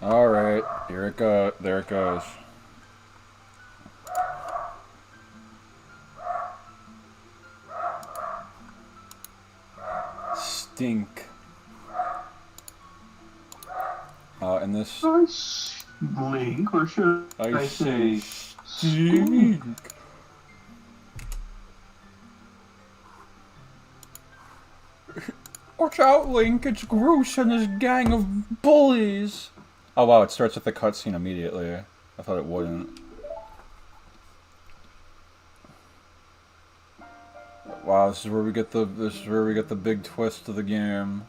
Alright, here it goes. There it goes. Stink. And this... Link, or should I say stink. Watch out, Link, it's Groose and his gang of bullies! Oh wow, it starts with the cutscene immediately. I thought it wouldn't. Wow, this is where we get the big twist of the game.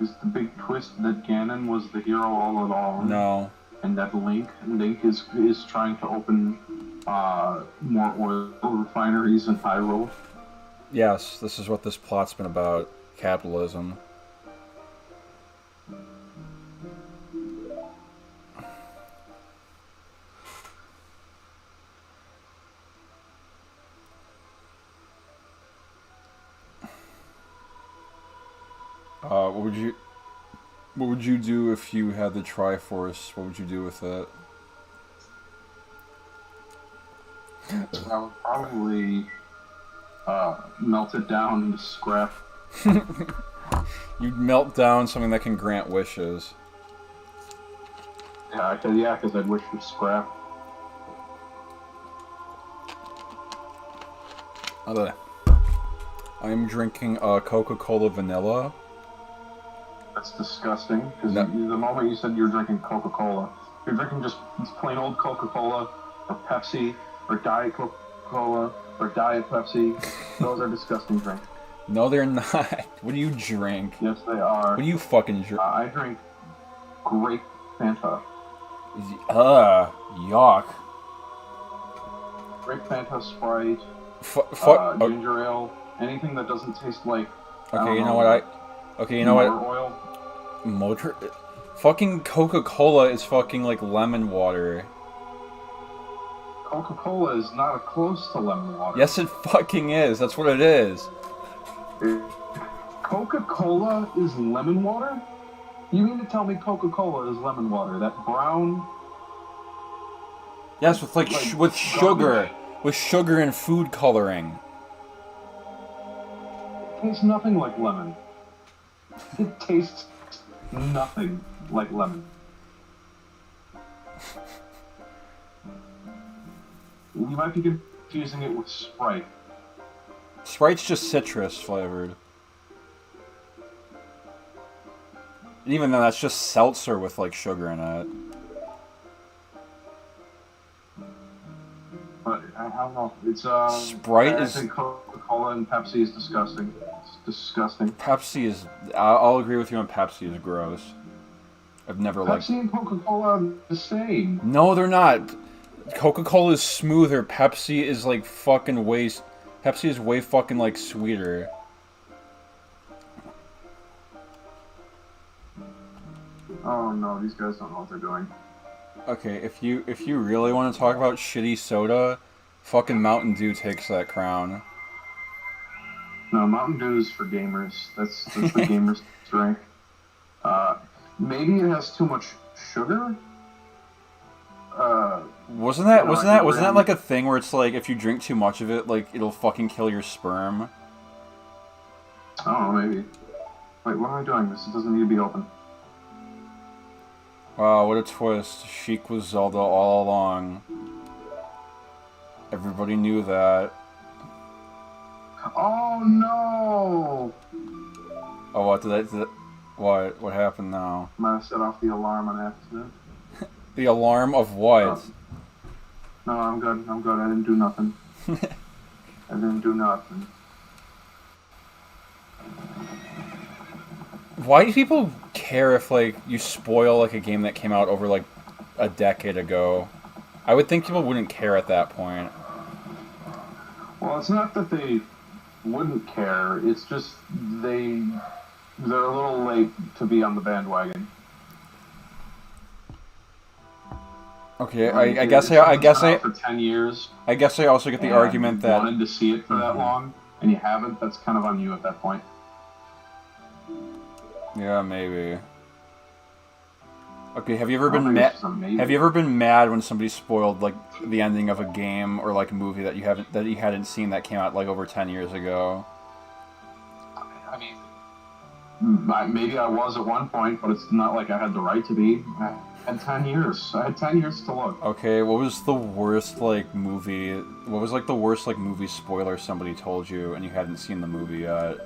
Is the big twist that Ganon was the hero all along? No. And that Link is trying to open more oil refineries in Hyrule? Yes, this is what this plot's been about. Capitalism. What would you do if you had the Triforce? What would you do with it? I would probably melt it down into scrap. You'd melt down something that can grant wishes. Yeah, because I'd wish for scrap. I'm drinking Coca-Cola Vanilla. That's disgusting, because the moment you said you were drinking Coca-Cola, you're drinking just plain old Coca-Cola, or Pepsi, or Diet Coca-Cola, or Diet Pepsi. Those are disgusting drinks. No, they're not. What do you drink? Yes, they are. What do you fucking drink? I drink grape Fanta. Yuck. Grape Fanta, Sprite, ginger ale, anything that doesn't taste like... Okay, you know what oil. Motor... Fucking Coca-Cola is fucking like lemon water. Coca-Cola is not close to lemon water. Yes, it fucking is. That's what it is. Coca-Cola is lemon water? You mean to tell me Coca-Cola is lemon water? That brown... Yes, with with sugar. With sugar and food coloring. It tastes nothing like lemon. It tastes nothing like lemon. You might be confusing it with Sprite. Sprite's just citrus flavored. And even then, that's just seltzer with like sugar in it. But I don't know. It's Sprite I is. think Coca-Cola and Pepsi is disgusting. It's disgusting. Pepsi is. I'll agree with you on Pepsi is gross. I've never liked. Pepsi and Coca-Cola are the same. No, they're not. Coca-Cola is smoother. Pepsi is like fucking waste. Pepsi is way fucking like sweeter. Oh no, these guys don't know what they're doing. Okay, if you really want to talk about shitty soda, fucking Mountain Dew takes that crown. No, Mountain Dew is for gamers. That's the gamers drink. Maybe it has too much sugar. Wasn't that like a thing where it's like if you drink too much of it, like it'll fucking kill your sperm? I don't know, maybe. Wait, what am I doing? This doesn't need to be open. Wow, what a twist. Sheik was Zelda all along. Everybody knew that. Oh no! Oh, what happened now? Might have set off the alarm on accident. The alarm of what? No, I'm good. I didn't do nothing. I didn't do nothing. Why do people care if, like, you spoil, like, a game that came out over, like, a decade ago? I would think people wouldn't care at that point. Well, it's not that they wouldn't care. It's just they're a little late to be on the bandwagon. Okay, Like, I guess for 10 years. I guess I also get the argument that wanted to see it for that long, and you haven't. That's kind of on you at that point. Yeah, maybe. Okay, have you ever I don't been think mad? it's just a maybe. Have you ever been mad when somebody spoiled like the ending of a game or like a movie that you hadn't seen that came out like over 10 years ago? I mean, maybe I was at one point, but it's not like I had the right to be. I had 10 years. I had 10 years to look. Okay, what was the worst like movie? What was like the worst like movie spoiler somebody told you and you hadn't seen the movie yet?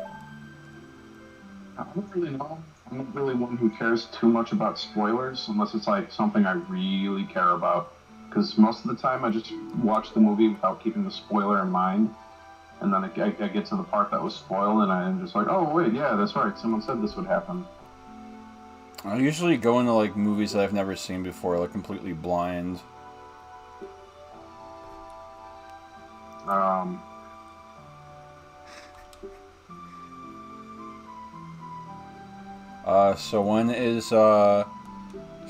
I don't really know. I'm not really one who cares too much about spoilers unless it's like something I really care about. Because most of the time I just watch the movie without keeping the spoiler in mind. And then I get to the part that was spoiled and I'm just like, oh, wait, yeah, that's right. Someone said this would happen. I usually go into like movies that I've never seen before, like completely blind. Um, So when is so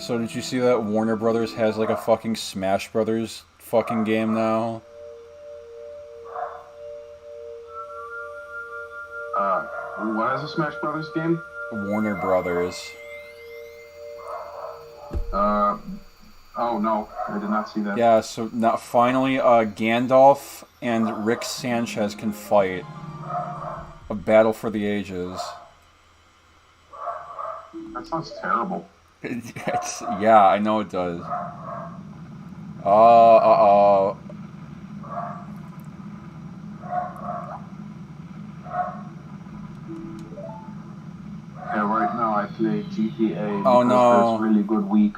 did you see that Warner Brothers has like a fucking Smash Brothers fucking game now? what is a Smash Brothers game? Warner Brothers. Uh, oh no, I did not see that. Yeah, so now finally Gandalf and Rick Sanchez can fight. A battle for the ages. That sounds terrible. Yeah, I know it does. Uh-oh. Yeah, right now I play GTA Oh because no. there's really good week.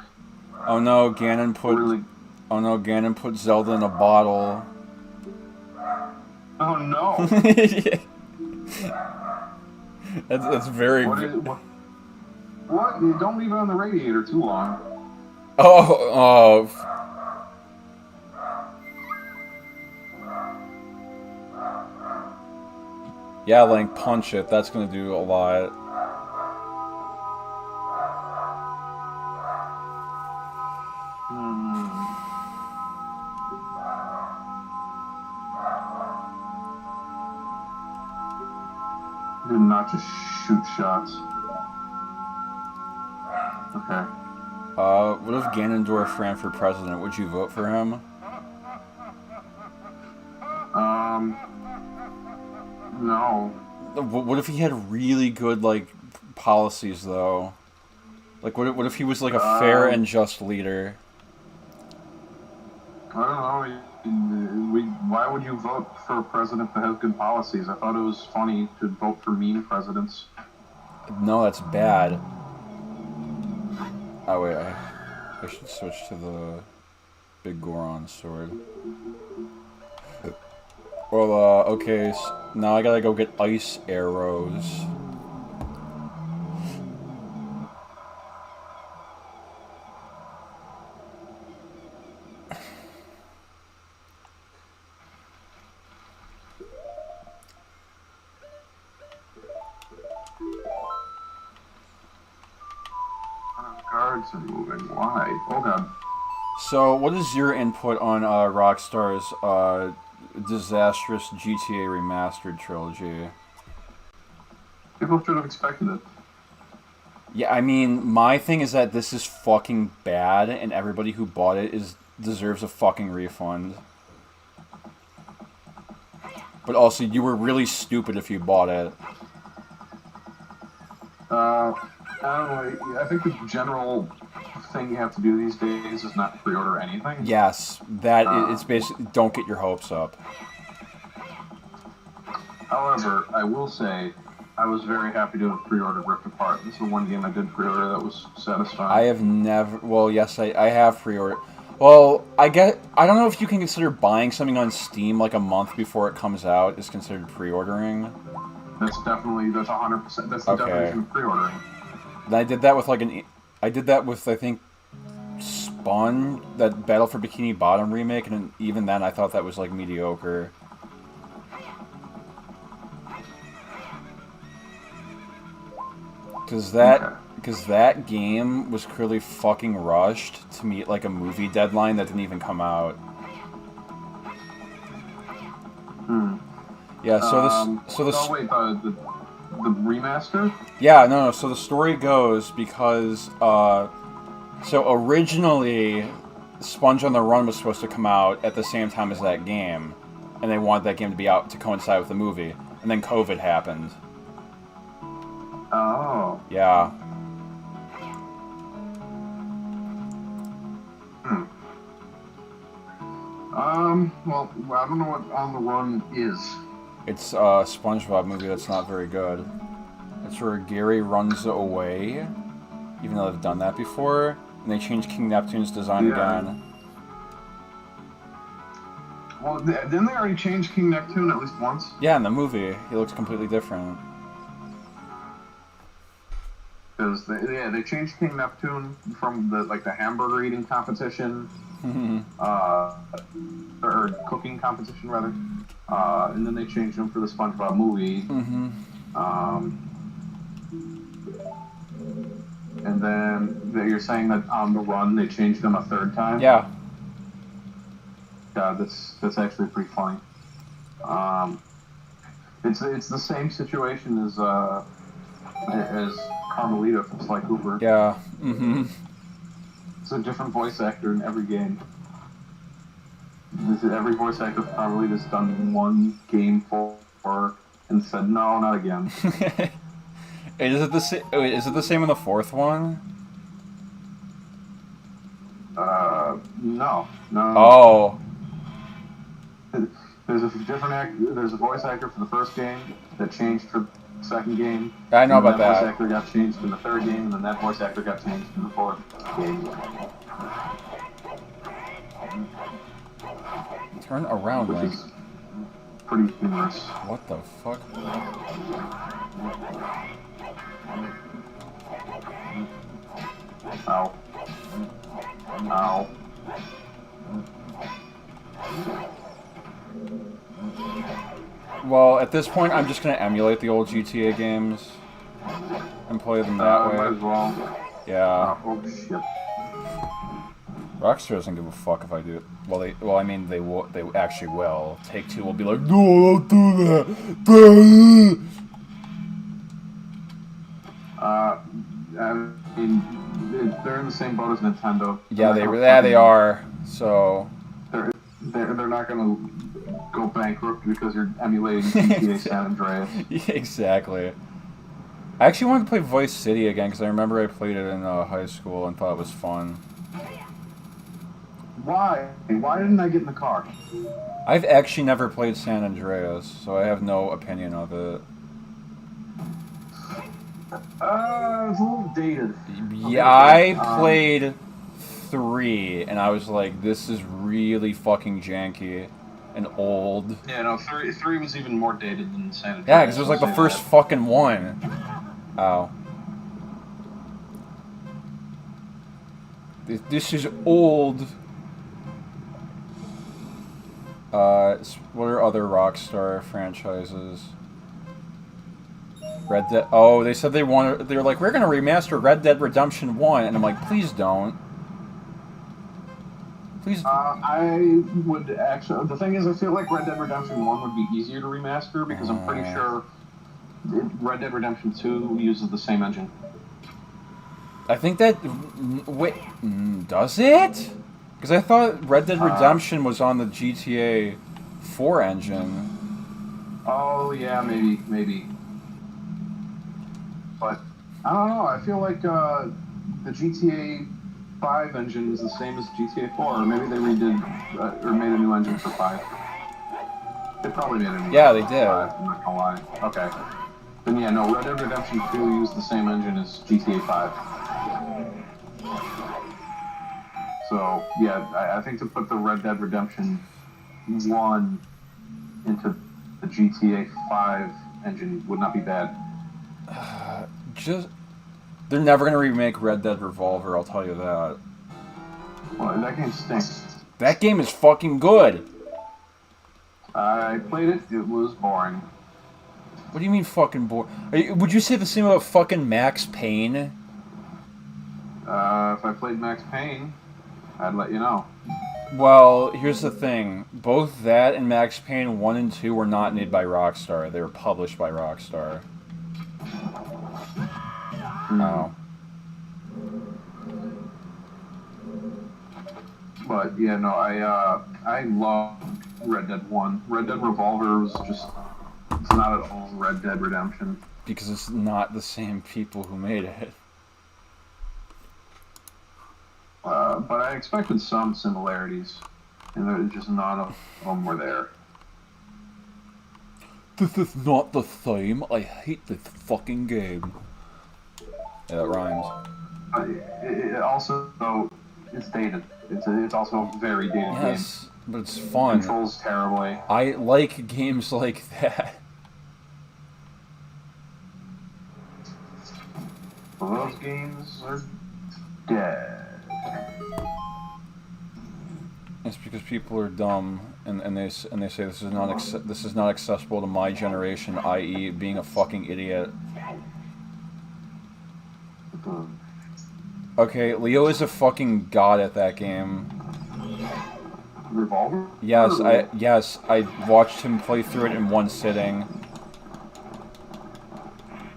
Oh no, Ganon put Really. Oh no, Ganon put Zelda in a bottle. Oh no. That's very What? You don't leave it on the radiator too long. Oh, yeah, Link, punch it. That's gonna do a lot. Do not just shoot shots. Okay. What if Ganondorf ran for president? Would you vote for him? No. What if he had really good, like, policies, though? Like, what if he was, like, a fair and just leader? I don't know. Why would you vote for a president that has good policies? I thought it was funny to vote for mean presidents. No, that's bad. Oh, wait, I should switch to the big Goron sword. Well, okay, so now I gotta go get ice arrows. Guards are moving. Why? Oh god. So, what is your input on Rockstar's disastrous GTA Remastered trilogy? People should have expected it. Yeah, I mean, my thing is that this is fucking bad, and everybody who bought it deserves a fucking refund. But also, you were really stupid if you bought it. I don't know. I think the general thing you have to do these days is not pre-order anything. Yes, it's basically don't get your hopes up. However, I will say I was very happy to have pre-ordered Rift Apart. This is the one game I did pre-order that was satisfying. I have never. Well, yes, I have pre-ordered. Well, I don't know if you can consider buying something on Steam like a month before it comes out is considered pre-ordering. That's 100%. That's the definition of pre-ordering. And I did that with I did that with I think Spawn, that Battle for Bikini Bottom remake, and even then I thought that was like mediocre. Because that game was clearly fucking rushed to meet like a movie deadline that didn't even come out. Yeah, Oh wait, the remaster? Yeah, no. So the story goes because So originally, Sponge on the Run was supposed to come out at the same time as that game, and they wanted that game to be out to coincide with the movie, and then COVID happened. Oh. Yeah. Well, I don't know what On the Run is. It's a SpongeBob movie that's not very good. It's where Gary runs away, even though they've done that before, and they changed King Neptune's design again. Well, didn't they already change King Neptune at least once? Yeah, in the movie, he looks completely different. Because they changed King Neptune from the hamburger eating competition, or cooking competition rather, and then they changed him for the SpongeBob movie. And then you're saying that On the Run they changed him a third time? Yeah. God, that's actually pretty funny. It's the same situation as Carmelita from Sly Cooper. Yeah. It's a different voice actor in every game. Every voice actor for Carmelita's done one game for and said no, not again. Is it the same in the fourth one? No. Oh. There's a voice actor for the first game that changed for the second game. I know about that. that. Voice actor got changed in the third game, and then that voice actor got changed in the fourth game. Turn around, which Link. is pretty humorous. What the fuck? Ow. Ow. Well, at this point, I'm just gonna emulate the old GTA games and play them that way. Might as well. Yeah. Oh shit. Rockstar doesn't give a fuck if I do it. Well, I mean, they actually will. Take-Two will be like, no, don't do that. I mean, they're in the same boat as Nintendo. Yeah, they are. So they're not gonna go bankrupt because you're emulating GTA San Andreas. Yeah, exactly. I actually wanted to play Vice City again because I remember I played it in high school and thought it was fun. Why? Why didn't I get in the car? I've actually never played San Andreas, so I have no opinion of it. It's a little dated. Yeah, I played 3, and I was like, this is really fucking janky and old. Yeah, no, 3 was even more dated than San Andreas. Yeah, because it was like the first fucking one. Ow. This is old. What are other Rockstar franchises? Red Dead. Oh, they said they were like, we're gonna remaster Red Dead Redemption 1, and I'm like, please don't. Please. I would actually. The thing is, I feel like Red Dead Redemption 1 would be easier to remaster because I'm pretty sure Red Dead Redemption 2 uses the same engine. I think that. Wait, does it? Because I thought Red Dead Redemption was on the GTA 4 engine. Oh yeah, maybe. But I don't know. I feel like the GTA 5 engine is the same as GTA 4, or maybe they redid or made a new engine for 5. They probably made a new. Yeah, they did. 5, I'm not gonna lie. Okay. Then yeah, no. Red Dead Redemption 2 used the same engine as GTA 5. So, yeah, I think to put the Red Dead Redemption 1 into the GTA 5 engine would not be bad. They're never going to remake Red Dead Revolver, I'll tell you that. Well, that game stinks. That game is fucking good! I played it, it was boring. What do you mean fucking boring? Would you say the same about fucking Max Payne? If I played Max Payne, I'd let you know. Well, here's the thing. Both that and Max Payne 1 and 2 were not made by Rockstar. They were published by Rockstar. Oh. But yeah, no, I love Red Dead 1. Red Dead Revolver was just, it's not at all Red Dead Redemption. Because it's not the same people who made it. But I expected some similarities, and there's just none of them were there. This is not the same. I hate this fucking game. Yeah, that rhymes. It also, though, it's dated. It's also a very dated game. Yes, but it's fun. Controls terribly. I like games like that. Those games are dead. It's because people are dumb, and they say this is not accessible to my generation, i.e., being a fucking idiot. Okay, Leo is a fucking god at that game. Revolver? Yes, I watched him play through it in one sitting.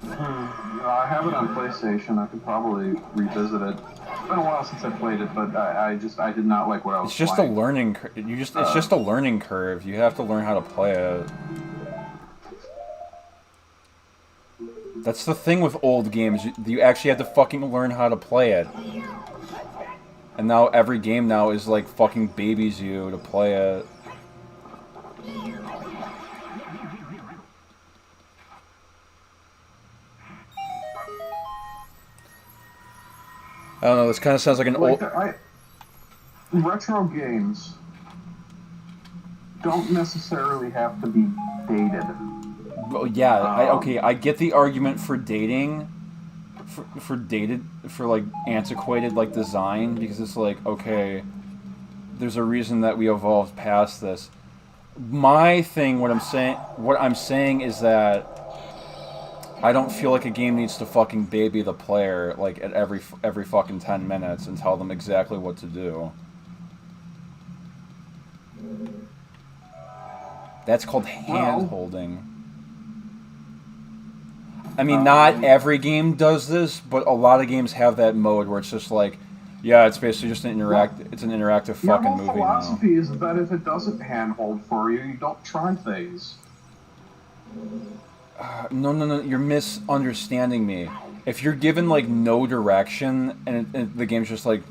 I have it on PlayStation. I could probably revisit it. It's been a while since I played it, but I did not like what I was playing. It's just a learning curve. It's just a learning curve. You have to learn how to play it. That's the thing with old games. You actually have to fucking learn how to play it. And now every game now is like fucking babies you to play it. I don't know, this kind of sounds like an old... Retro games don't necessarily have to be dated. Well, yeah, okay, I get the argument for dating, for like antiquated like design, because it's like, okay, there's a reason that we evolved past this. My thing, what I'm saying is that I don't feel like a game needs to fucking baby the player like at every fucking 10 minutes and tell them exactly what to do. That's called hand-holding. I mean, not every game does this, but a lot of games have that mode where it's just like, yeah, it's basically just an interactive fucking movie now. My whole philosophy is that if it doesn't handhold for you, you don't try things. No, you're misunderstanding me. If you're given, like, no direction, and the game's just like,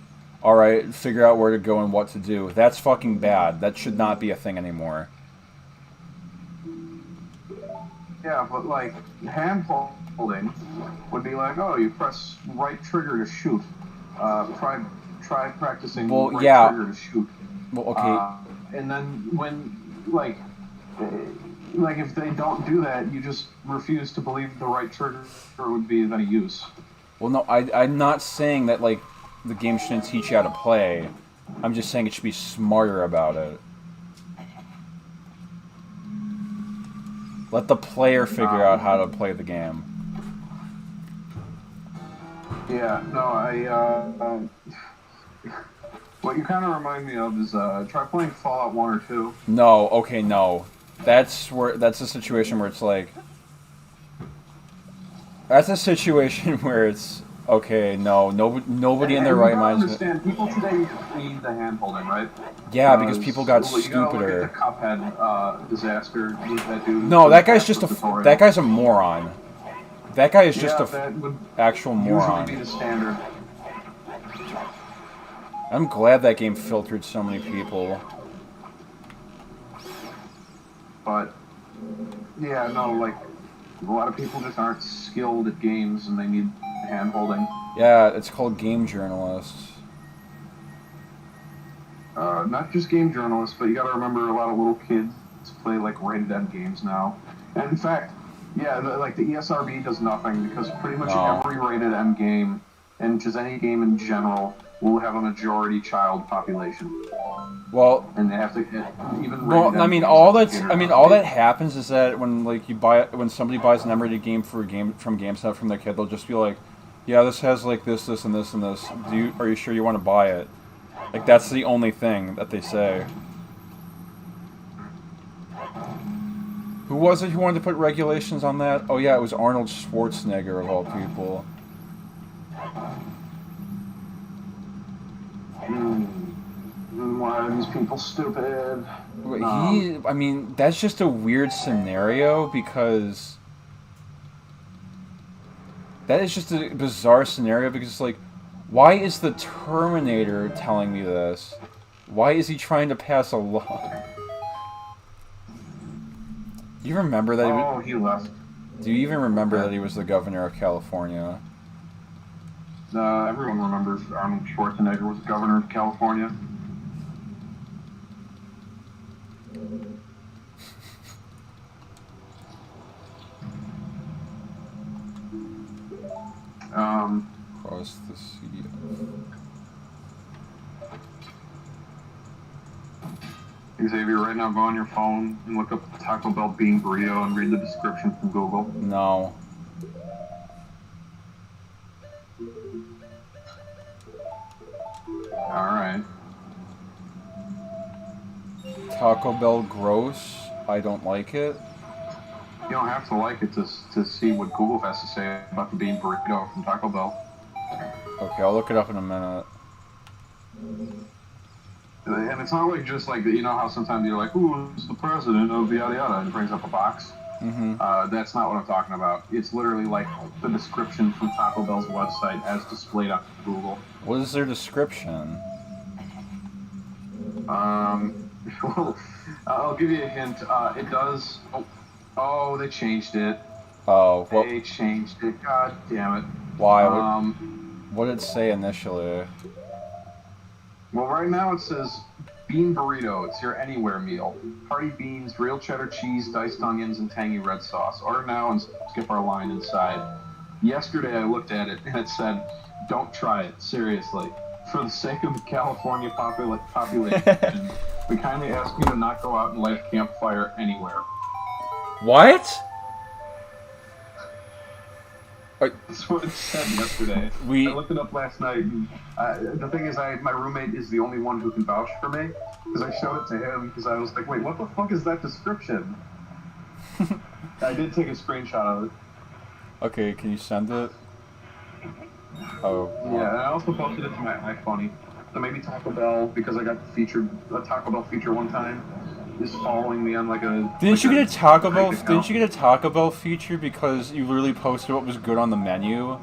alright, figure out where to go and what to do, that's fucking bad. That should not be a thing anymore. Yeah, but, like, hand-holding would be like, oh, you press right trigger to shoot. Try practicing right trigger to shoot. Well, okay. And then when, like, if they don't do that, you just refuse to believe the right trigger would be of any use. Well, no, I'm not saying that, like, the game shouldn't teach you how to play. I'm just saying it should be smarter about it. Let the player figure out how to play the game. Yeah, no, what you kind of remind me of is, try playing Fallout 1 or 2. No, okay, no. That's a situation where it's like... That's a situation where it's... Okay, no, nobody in their right mind... understand, people today need the hand-holding, right? Yeah, because people got stupider. You gotta look at the Cuphead disaster with that dude. No, that guy's just that guy's a moron. That guy is just actual moron. Usually be the standard. I'm glad that game filtered so many people. But, yeah, no, like, a lot of people just aren't skilled at games and they need hand-holding. Yeah, it's called game journalists. Not just game journalists, but you gotta remember a lot of little kids play, like, rated M games now. And in fact, yeah, the ESRB does nothing because pretty much every rated M game, and just any game in general, will have a majority child population. Well, and they have to even. Well, I mean, all that happens is that when when somebody buys an M-rated game from GameStop from their kid, they'll just be like, "Yeah, this has like this, and this, and this. Are you sure you want to buy it?" Like that's the only thing that they say. Who was it who wanted to put regulations on that? Oh yeah, it was Arnold Schwarzenegger of all people. Why are these people stupid? I mean, that's just a weird scenario because that is just a bizarre scenario because it's like, why is the Terminator telling me this? Why is he trying to pass a law? Do you remember that? Oh, he left. Do you even remember that he was the governor of California? Everyone remembers Arnold Schwarzenegger was the governor of California. Across the sea. Xavier, right now go on your phone and look up Taco Bell bean burrito and read the description from Google. No. Alright. Taco Bell gross. I don't like it. You don't have to like it to see what Google has to say about the bean burrito from Taco Bell. Okay, I'll look it up in a minute. And it's not like just like, you know how sometimes you're like, ooh, it's the president of yada yada, and it brings up a box? Mm-hmm. That's not what I'm talking about. It's literally like the description from Taco Bell's website as displayed on Google. What is their description? Well, I'll give you a hint. It does... Oh, they changed it. Oh, what? They changed it. God damn it. Why? What did it say initially? Well, right now it says bean burrito. It's your anywhere meal. Hearty beans, real cheddar cheese, diced onions, and tangy red sauce. Order now and skip our line inside. Yesterday I looked at it and it said, don't try it, seriously. For the sake of the California population, we kindly ask you to not go out and light a campfire anywhere. What? That's what it said yesterday. I looked it up last night. And, the thing is, my roommate is the only one who can vouch for me because I showed it to him because I was like, wait, what the fuck is that description? I did take a screenshot of it. Okay, can you send it? Oh. Yeah, and I also posted it to my iPhone. So maybe Taco Bell, because I got a Taco Bell feature one time, is following me on like a... Didn't you get a Taco Bell? Didn't you get a Taco Bell feature because you literally posted what was good on the menu?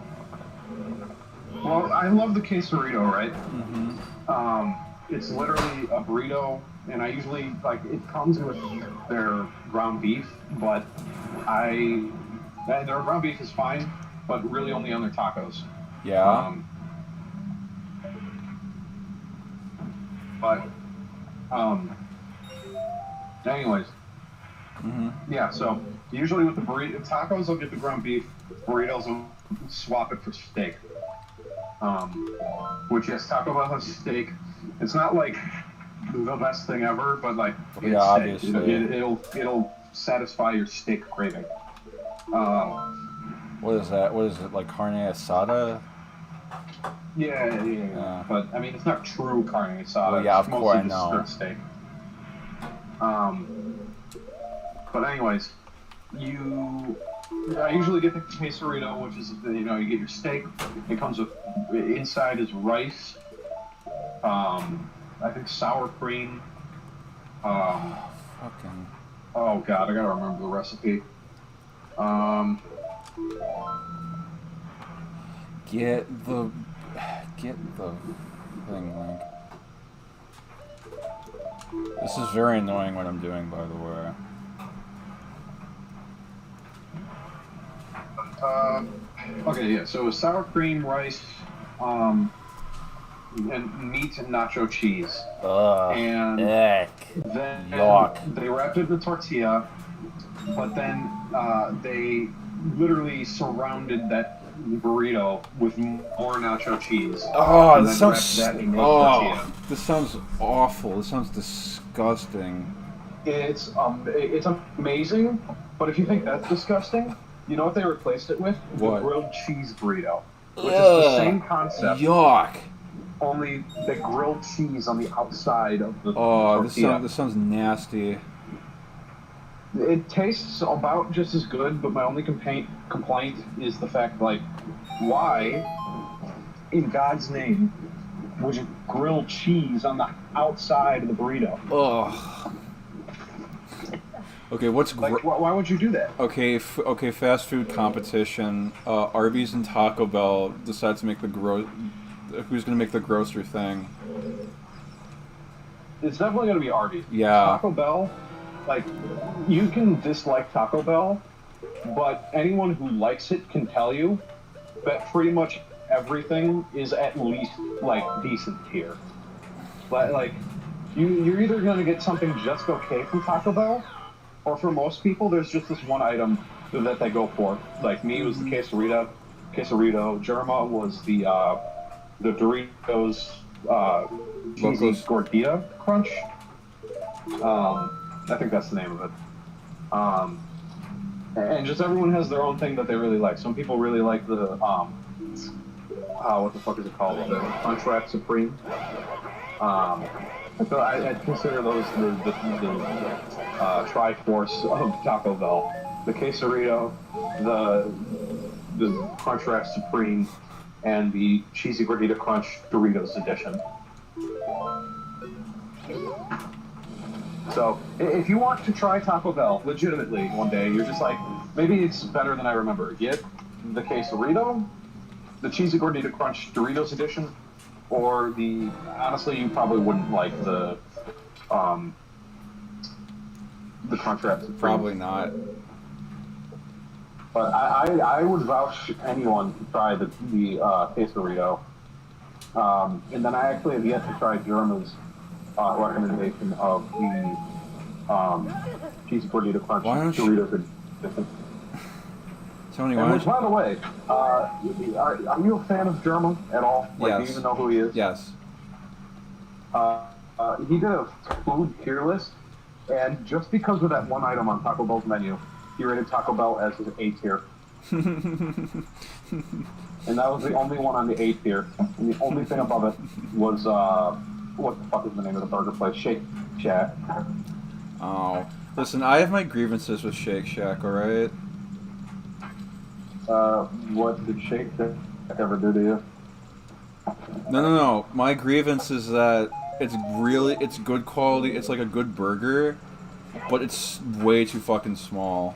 Well, I love the quesarito, right? Mm-hmm. It's literally a burrito, and I usually like it comes with their ground beef, but their ground beef is fine, but really only on their tacos. Yeah. Anyways. Mm-hmm. Yeah, so usually with the burrito tacos, I'll get the ground beef. Burritos, I'll swap it for steak. Which, yes, Taco Bell has steak. It's not like the best thing ever, but like it's yeah, obviously. It'll satisfy your steak craving. What is that? What is it, like carne asada? Yeah. But I mean, it's not true carne asada. Well, yeah, it's of course I mostly know. just strip steak. But anyways, I usually get the quesarito, which is you get your steak. It comes with inside is rice. I think sour cream. Fucking. Oh god, I gotta remember the recipe. Get the thing link. This is very annoying what I'm doing, by the way. Okay, yeah. So sour cream, rice, and meat and nacho cheese. And then yuck. They wrapped it in a tortilla, but then they literally surrounded that burrito with more nacho cheese. Oh, this sounds awful. This sounds disgusting. It's amazing, but if you think that's disgusting, you know what they replaced it with? What? The grilled cheese burrito, which is the same concept. Yuck. Only the grilled cheese on the outside of the tortilla. This sounds nasty. It tastes about just as good, but my only complaint is the fact, like, why, in God's name, which is grilled cheese on the outside of the burrito. Ugh. Okay, what's like? Why would you do that? Okay, okay. Fast food competition. Arby's and Taco Bell decide to make the Who's gonna make the grosser thing? It's definitely gonna be Arby's. Yeah. Taco Bell, like, you can dislike Taco Bell, but anyone who likes it can tell you that pretty much everything is at least like decent here. But like, you're either gonna get something just okay from Taco Bell, or for most people, there's just this one item that they go for. Like me, it was the quesarito. Germa was the Doritos cheesy gordita crunch. I think that's the name of it. And just everyone has their own thing that they really like. Some people really like the what the fuck is it called? The Crunchwrap Supreme. So I'd consider those the Triforce of Taco Bell: the quesarito, the Crunchwrap Supreme, and the Cheesy Gordita Crunch Doritos edition. So if you want to try Taco Bell legitimately one day, you're just like, maybe it's better than I remember. Get the quesarito, the Cheesy Gordita Crunch Doritos edition, or honestly, you probably wouldn't like the Crunchwrap Supreme. Probably not. But I would vouch anyone to try the quesarito. And then I actually have yet to try Germa's recommendation of the Cheesy Gordita Crunch Doritos edition. Tony, and which, by the way, are you a fan of Germa at all? Like, yes. Do you even know who he is? Yes. He did a food tier list, and just because of that one item on Taco Bell's menu, he rated Taco Bell as his A tier. And that was the only one on the A tier. And the only thing above it was, what the fuck is the name of the burger place? Shake Shack. Oh. Listen, I have my grievances with Shake Shack, alright? What did Shake Shack ever do to you? No. My grievance is that it's good quality, it's like a good burger, but it's way too fucking small.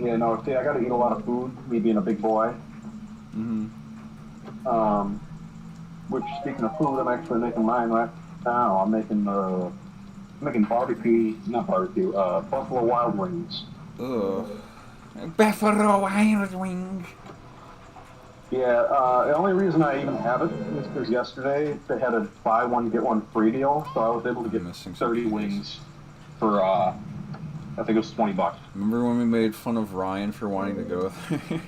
Yeah, no, see, I gotta eat a lot of food, me being a big boy. Which, speaking of food, I'm actually making mine right now. I'm making Buffalo Wild Wings. Ugh. Buffalo Wild Wings. Yeah, the only reason I even have it is because yesterday they had a buy one get one free deal, so I was able to get 30 wings for I think it was $20. Remember when we made fun of Ryan for wanting to go there?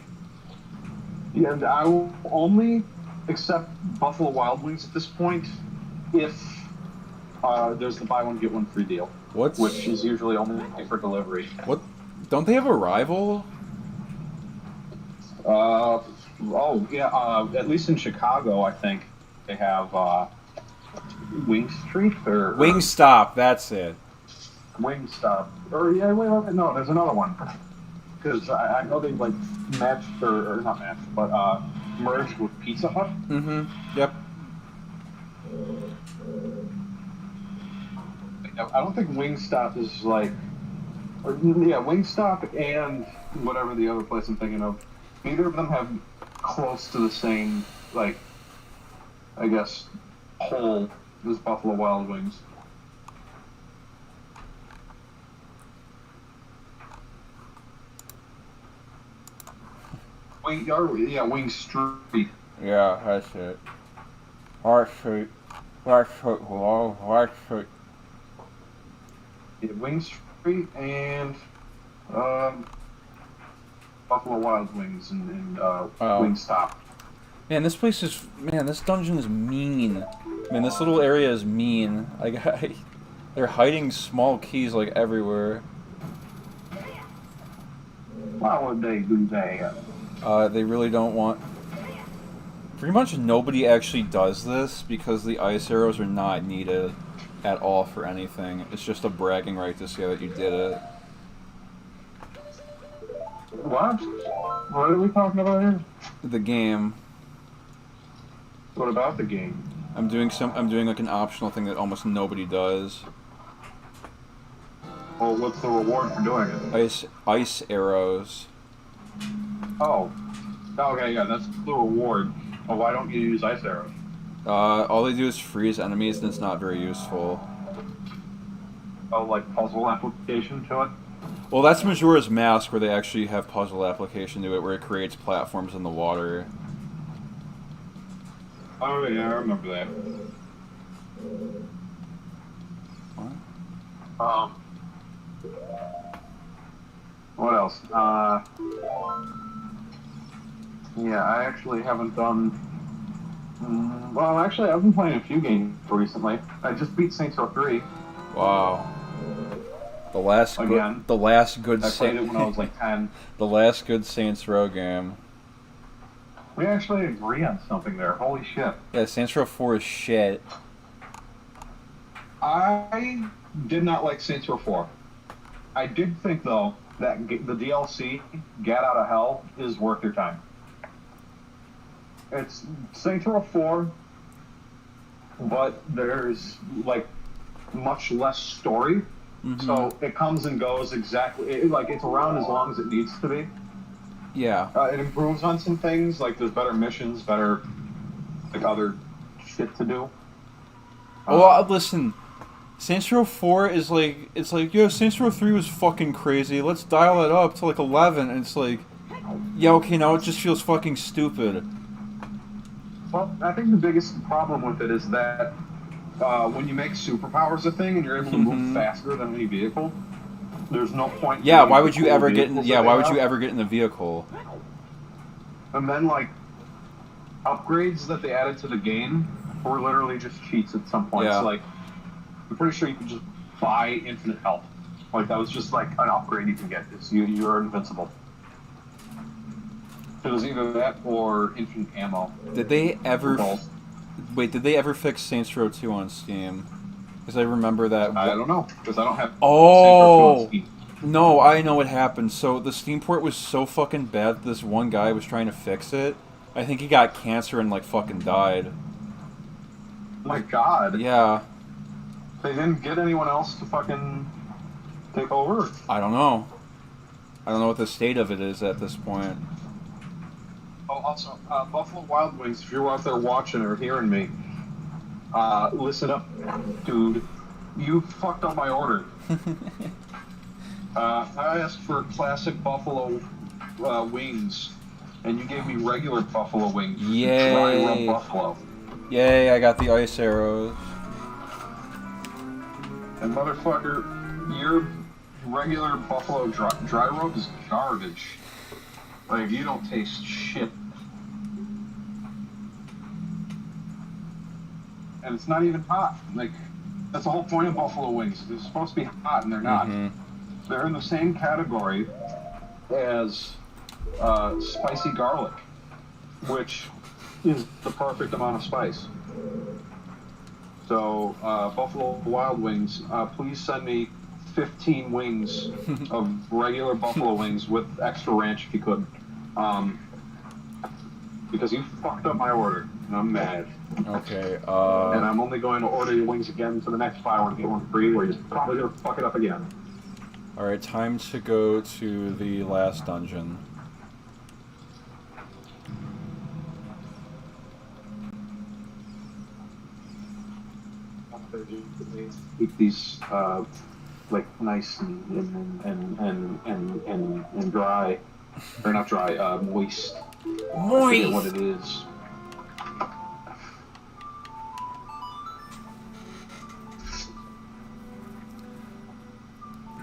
Yeah, I will only accept Buffalo Wild Wings at this point if there's the buy one get one free deal. Which is usually only for delivery. What? Don't they have a rival? At least in Chicago, I think they have Wing Street or Wingstop. That's it. Wingstop. Or no, there's another one. Because I know they like matched or not matched, but merged with Pizza Hut. Mm-hmm. Yep. I don't think Wingstop is like, Wingstop and whatever the other place I'm thinking of. Neither of them have close to the same, like, I guess, whole as Buffalo Wild Wings. Wing Street. Yeah, that's it. That's it. Yeah, Wing Street and Buffalo Wild Wings and Wingstop. Man, this dungeon is mean. Man, this little area is mean. They're hiding small keys like everywhere. Why would they do that? They really don't want... Pretty much nobody actually does this because the ice arrows are not needed at all for anything. It's just a bragging right to say that you did it. What? What are we talking about here? The game. What about the game? I'm doing like an optional thing that almost nobody does. Well, what's the reward for doing it? Ice arrows. Oh. Okay, yeah, that's the reward. Oh, why don't you use ice arrows? All they do is freeze enemies, and it's not very useful. Oh, like puzzle application to it? Well, that's Majora's Mask, where they actually have puzzle application to it, where it creates platforms in the water. Oh, yeah, I remember that. What? What else? Yeah, I actually haven't done... well, actually, I've been playing a few games recently. I just beat Saints Row 3. Wow. The last good I played it when I was like 10. The last good Saints Row game. We actually agree on something there. Holy shit. Yeah, Saints Row 4 is shit. I did not like Saints Row 4. I did think, though, that the DLC, Get Out of Hell, is worth your time. It's Saints Row 4, but there's, like, much less story. Mm-hmm. So it comes and goes exactly, it's around as long as it needs to be. Yeah. It improves on some things, like there's better missions, better, like, other shit to do. Well, listen, Saints Row 4 is like, it's like, yo, Saints Row 3 was fucking crazy, let's dial it up to like 11, and it's like, yeah, okay, now it just feels fucking stupid. Well, I think the biggest problem with it is that when you make superpowers a thing and you're able to move faster than any vehicle, there's no point. Yeah, why would you ever get in? Yeah, why would you ever get in the vehicle? And then, like, upgrades that they added to the game were literally just cheats at some points. Yeah. Like, I'm pretty sure you could just buy infinite health. Like, that was just like an upgrade you can get. You're invincible. It was either that or infinite ammo. Did they ever? Wait, did they ever fix Saints Row 2 on Steam? Because I remember that. I don't know, because I don't have Saints Oh! Row 2 on Steam. No, I know what happened. So the Steam port was so fucking bad that this one guy was trying to fix it. I think he got cancer and like fucking died. Oh my god. Yeah. They didn't get anyone else to fucking take over? I don't know. I don't know what the state of it is at this point. Oh, also, Buffalo Wild Wings, if you're out there watching or hearing me, listen up, dude. You fucked up my order. I asked for classic buffalo wings, and you gave me regular buffalo wings. Yay! Dry rub buffalo. Yay! I got the ice arrows. And motherfucker, your regular buffalo dry rub is garbage. Like, you don't taste shit. And it's not even hot. Like, that's the whole point of buffalo wings. They're supposed to be hot, and they're not. Mm-hmm. They're in the same category as spicy garlic, which is the perfect amount of spice. So, Buffalo Wild Wings, please send me 15 wings of regular buffalo wings with extra ranch if you could. Because you fucked up my order, and I'm mad. Okay, And I'm only going to order your wings again for the next buy one, get one free, where you're probably going to fuck it up again. Alright, time to go to the last dungeon. Keep these like nice and dry, or not dry, moist. I forget what it is.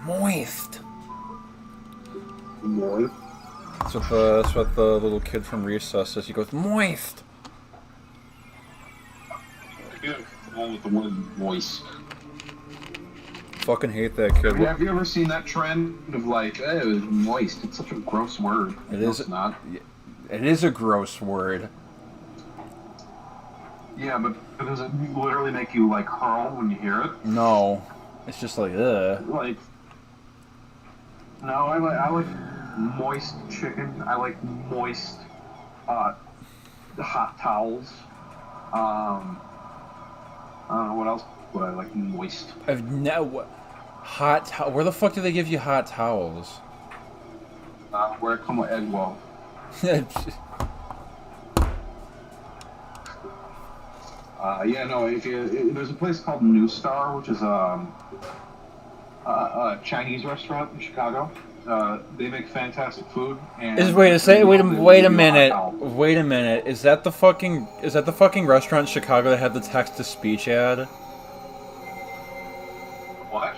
Moist. Moist. That's what the little kid from Recess says. He goes, moist. Yeah, with the word moist. Fucking hate that kid. Have you ever seen that trend of like, it was moist? It's such a gross word. It is. It's not. It is a gross word. Yeah, but does it literally make you like hurl when you hear it? No, it's just like ugh. Like, no, I like moist chicken. I like moist hot towels. I don't know what else would I like moist. I've never where the fuck do they give you hot towels? Where it come with egg well. Yeah, no. There's a place called New Star, which is a Chinese restaurant in Chicago. They make fantastic food. And wait a minute. Is that the fucking restaurant in Chicago that had the text to speech ad? What?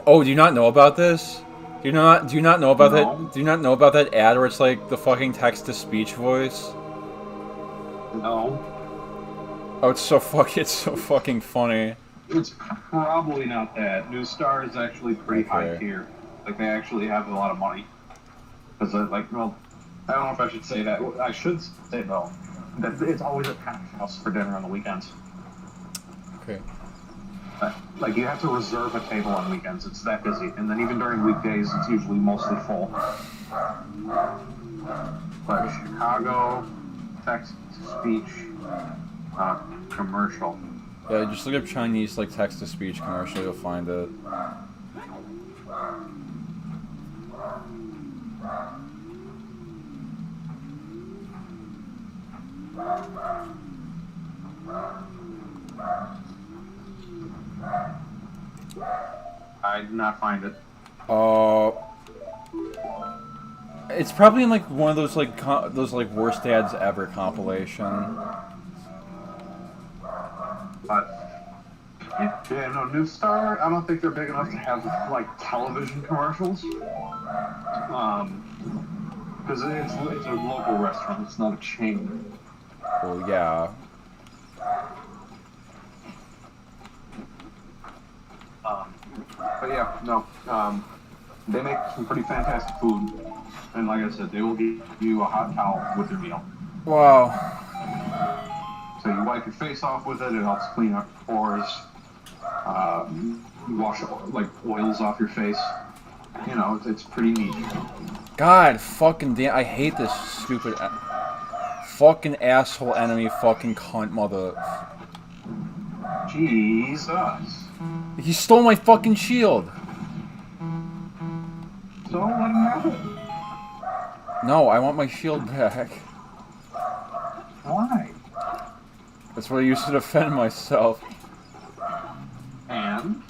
Oh, do you not know about this? Do you not know about No. that? Do you not know about that ad where it's like the fucking text to speech voice? No. Oh, it's so fucking funny. It's probably not that. New Star is actually pretty high tier. Like, they actually have a lot of money. Because, well, I don't know if I should say that. I should say, though, that it's always a packed house for dinner on the weekends. Okay. Like, you have to reserve a table on weekends. It's that busy. And then even during weekdays, it's usually mostly full. But Chicago, text-to-speech, commercial. Yeah, just look up Chinese, like, text-to-speech commercial, you'll find it. I did not find it. It's probably in like one of those like worst ads ever compilation. But yeah, no, New Star. I don't think they're big enough to have like television commercials. Because it's a local restaurant. It's not a chain. Well, yeah. But yeah, no. They make some pretty fantastic food, and like I said, they will give you a hot towel with your meal. Wow. So you wipe your face off with it. It helps clean up pores. You wash like oils off your face. You know, it's pretty neat. God, fucking damn! I hate this stupid, fucking asshole enemy, fucking cunt mother. Jesus. He stole my fucking shield. So let him have it. No, I want my shield back. Why? That's what I used to defend myself. And?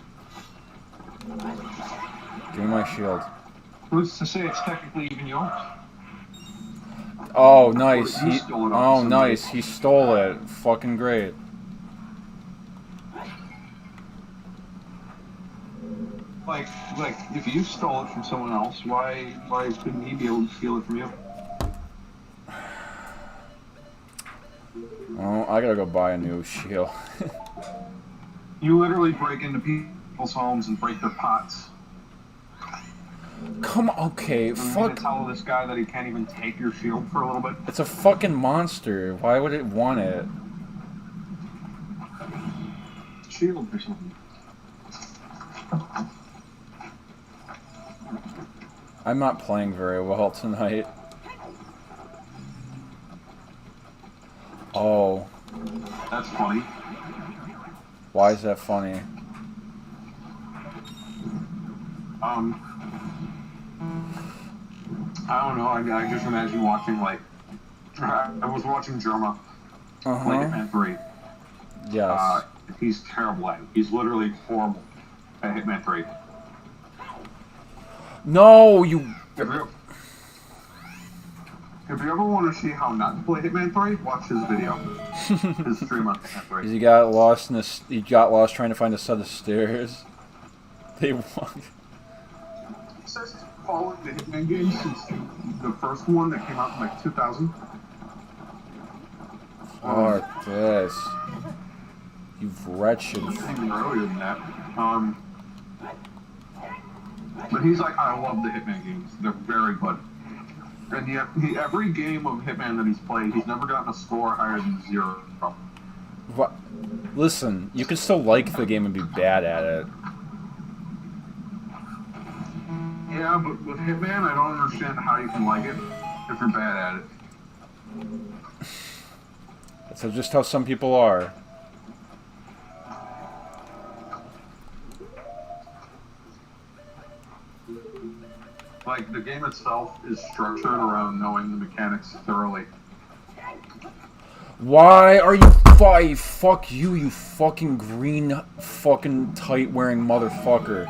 Give me my shield. Who's to say it's technically even yours? Oh, nice. He stole it off somebody. Nice. He stole it. Fucking great. Like, if you stole it from someone else, why couldn't he be able to steal it from you? Oh, I gotta go buy a new shield. You literally break into people's homes and break their pots. Come on, okay, And fuck. you tell this guy that he can't even take your shield for a little bit? It's a fucking monster. Why would it want it? Shield or something. I'm not playing very well tonight. Oh. That's funny. Why is that funny? I don't know. I just imagine watching, like, I was watching Germa play Hitman 3. Yes. He's terrible at it. He's literally horrible at Hitman 3. No, you... If you ever want to see how not to play Hitman 3, watch his video. His stream on Hitman 3. He got lost in this. He got lost trying to find a set of stairs. They won. He says he's following the Hitman games since the first one that came out in like 2000. Fuck this. You wretched. Even earlier than that. But he's like, I love the Hitman games. They're very good. And yet, every game of Hitman that he's played, he's never gotten a score higher than 0. What? Listen, you can still like the game and be bad at it. Yeah, but with Hitman, I don't understand how you can like it if you're bad at it. That's just how some people are. Like, the game itself is structured around knowing the mechanics thoroughly. Why are you fuck you, you fucking green fucking tight wearing motherfucker.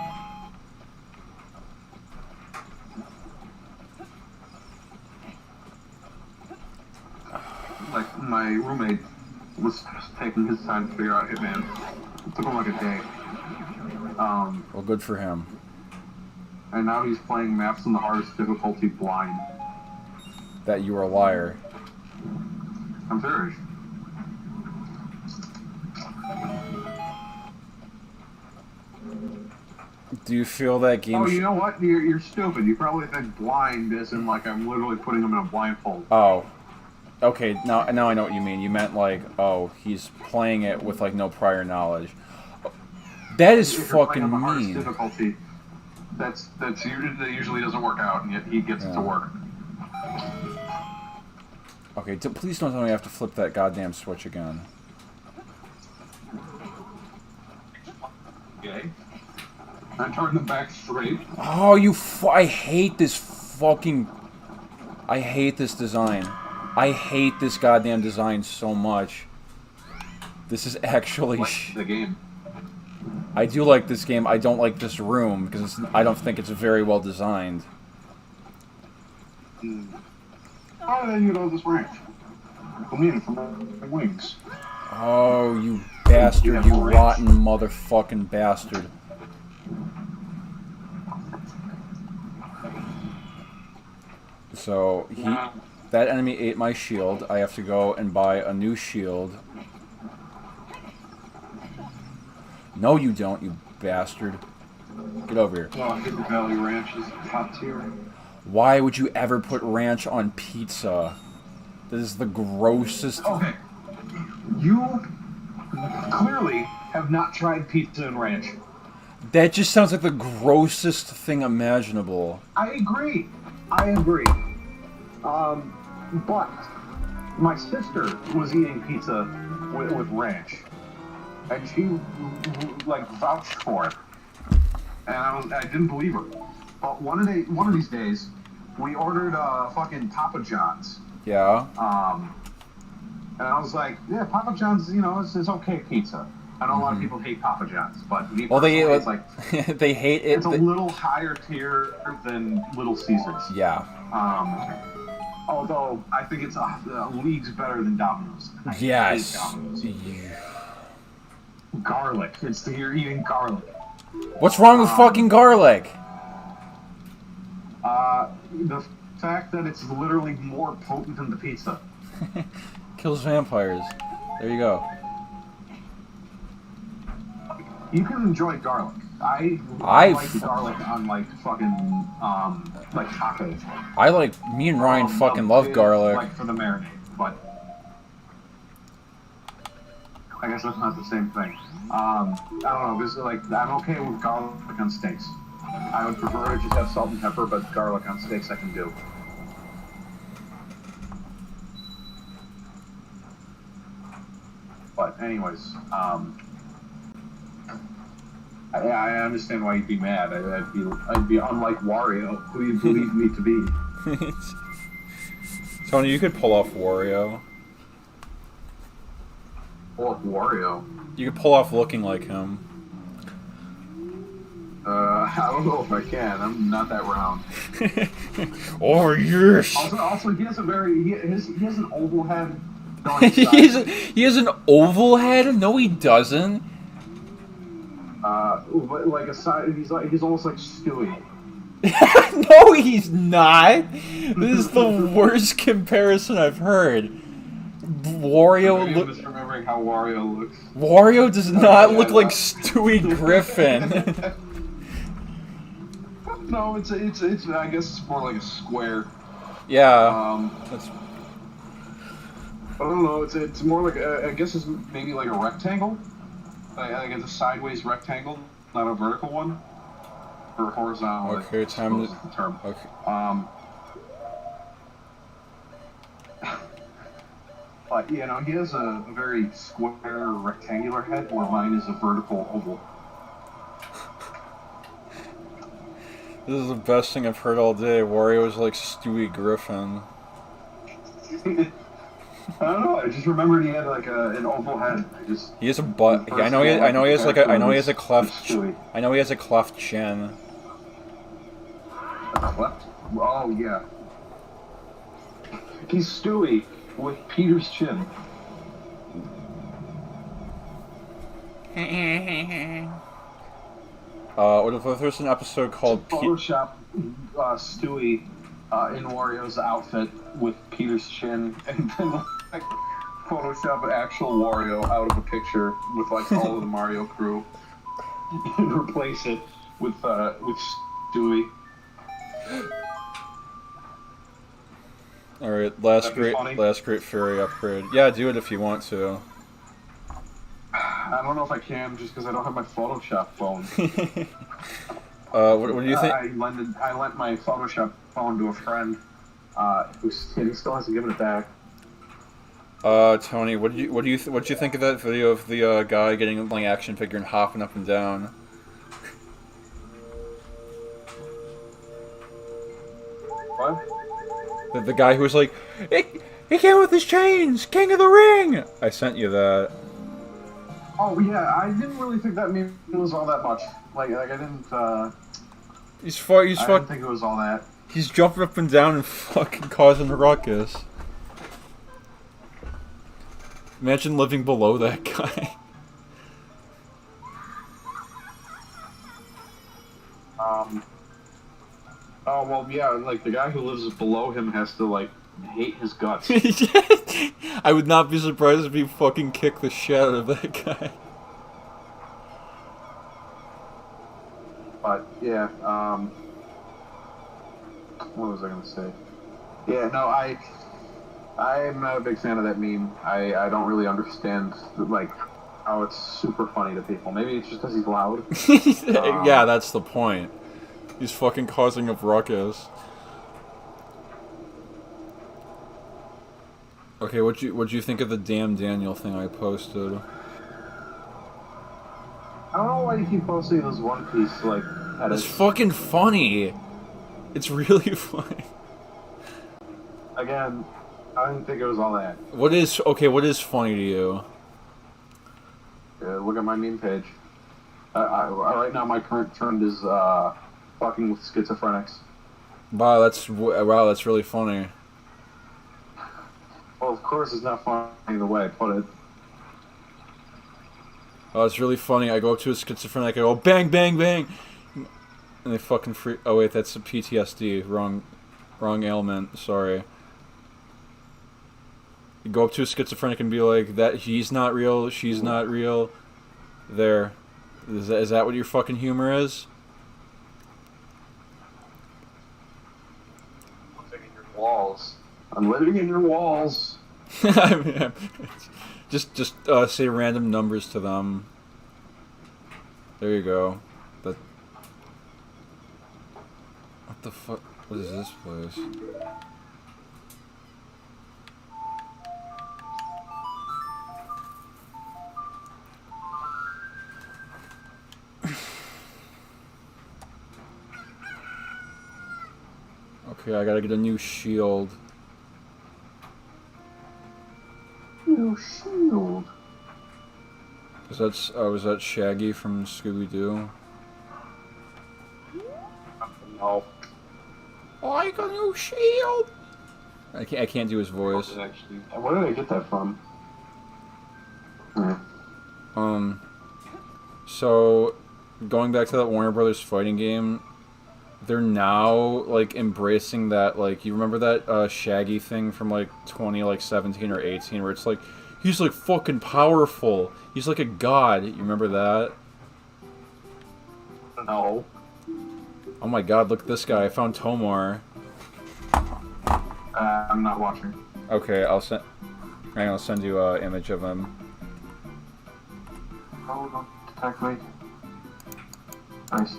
Like, my roommate was taking his time to figure out Hitman. It took him like a day. Well, good for him. And now he's playing maps in the hardest difficulty blind. That you are a liar. I'm serious. Do you feel that game? Oh, you know what? You're stupid. You probably think blind as in like I'm literally putting him in a blindfold. Oh. Okay, now I know what you mean. You meant like, oh, he's playing it with like no prior knowledge. That is fucking mean. Difficulty, that usually doesn't work out, and yet he gets it to work. Okay, please don't tell me I have to flip that goddamn switch again. Okay. I turn them back straight. Oh, I hate this fucking... I hate this design. I hate this goddamn design so much. This is actually... Like the game. I do like this game. I don't like this room, because I don't think it's very well designed. How did you know this ranch? Come in from the wings. Oh, you bastard, you rotten motherfucking bastard. So, that enemy ate my shield. I have to go and buy a new shield. No, you don't, you bastard. Get over here. Well, Hidden Valley Ranch is top tier. Why would you ever put ranch on pizza? This is the grossest... Okay. You clearly have not tried pizza and ranch. That just sounds like the grossest thing imaginable. I agree. But my sister was eating pizza with ranch, and she like vouched for it, and I didn't believe her. But one of these days, we ordered fucking Papa John's. Yeah. And I was like, yeah, Papa John's, it's okay pizza. I know a lot of people hate Papa John's, but me personally, it's like they hate it. It's a little higher tier than Little Caesars. Yeah. Although I think it's leagues better than Domino's. Yes. Domino's. Garlic. You're eating garlic. What's wrong with fucking garlic? The fact that it's literally more potent than the pizza. Kills vampires. There you go. You can enjoy garlic. I like garlic on like fucking like tacos. Me and Ryan fucking love garlic. Like for the marinade, but I guess that's not the same thing. I don't know. This is like I'm okay with garlic on steaks. I would prefer to just have salt and pepper, but garlic on steaks I can do. But anyways, I understand why you'd be mad. I'd be unlike Wario, who you believe me to be. Tony, you could pull off Wario. Pull off Wario? You could pull off looking like him. I don't know if I can. I'm not that round. Oh, yes! Also, he has he has an oval head. He has an oval head? No, he doesn't. But like a side, he's almost like Stewie. No, he's not. This is the worst comparison I've heard. Wario I'm just remembering how Wario looks. Wario does not look like Stewie Griffin. No, it's I guess it's more like a square. Yeah. That's. I don't know. It's more like I guess it's maybe like a rectangle. Like it's a sideways rectangle, not a vertical one. or horizontal. Okay, time to... The term. Okay. But, you know, he has a very square, rectangular head, where mine is a vertical oval. This is the best thing I've heard all day. Wario's like Stewie Griffin. I don't know. I just remembered he had like an oval head. He has a butt. I know he has like a. I know he has a cleft. I know he has a cleft chin. A cleft? Oh yeah. He's Stewie with Peter's chin. What if there's an episode called Photoshop Stewie in Wario's outfit with Peter's chin, and then like Photoshop an actual Wario out of a picture with like all of the Mario crew, and replace it with Stewie. All right, last great fairy upgrade. Yeah, do it if you want to. I don't know if I can, just because I don't have my Photoshop phone. What do you think? I lent my Photoshop phone to a friend, and he still hasn't given it back. Tony, what did you think of that video of the guy getting like action figure and hopping up and down? What? The guy who was like, he came with his chains, King of the Ring. I sent you that. Oh yeah, I didn't really think that meme was all that much. Like I didn't. I didn't think it was all that. He's jumping up and down and fucking causing a ruckus. Imagine living below that guy. Oh well, yeah. Like the guy who lives below him has to like hate his guts. I would not be surprised if he fucking kicked the shit out of that guy. But yeah, what was I gonna say? Yeah, no, I'm not a big fan of that meme. I don't really understand like how it's super funny to people. Maybe it's just because he's loud. Yeah, that's the point. He's fucking causing a ruckus. Okay, what'd you think of the damn Daniel thing I posted? I don't know why you keep posting those One Piece like edits. It's fucking funny. It's really funny. Again, I didn't think it was all that. What is funny to you? Look at my meme page. Right now, my current trend is fucking with schizophrenics. Wow, that's really funny. Well, of course, it's not funny the way I put it. Oh, it's really funny. I go up to a schizophrenic, I go bang, bang, bang, and they fucking freak. Oh wait, that's a PTSD. Wrong ailment. Sorry. You go up to a schizophrenic and be like, "That he's not real. She's not real." There. Is that what your fucking humor is? I'm living in your walls. I'm living in your walls. I mean, just say random numbers to them. There you go. What the fuck? What is this place? Okay, I gotta get a new shield. New shield. Was that Shaggy from Scooby-Doo? No. I got a new shield. I can't do his voice. Where did I get that from? So going back to that Warner Brothers fighting game, they're now like embracing that, like, you remember that Shaggy thing from like 2017 or 18 where it's like he's like fucking powerful. He's like a god. You remember that? No. Oh my god, look at this guy. I found Tomar. I'm not watching. Okay, I'll send you an image of him. Oh, don't detect me. Nice.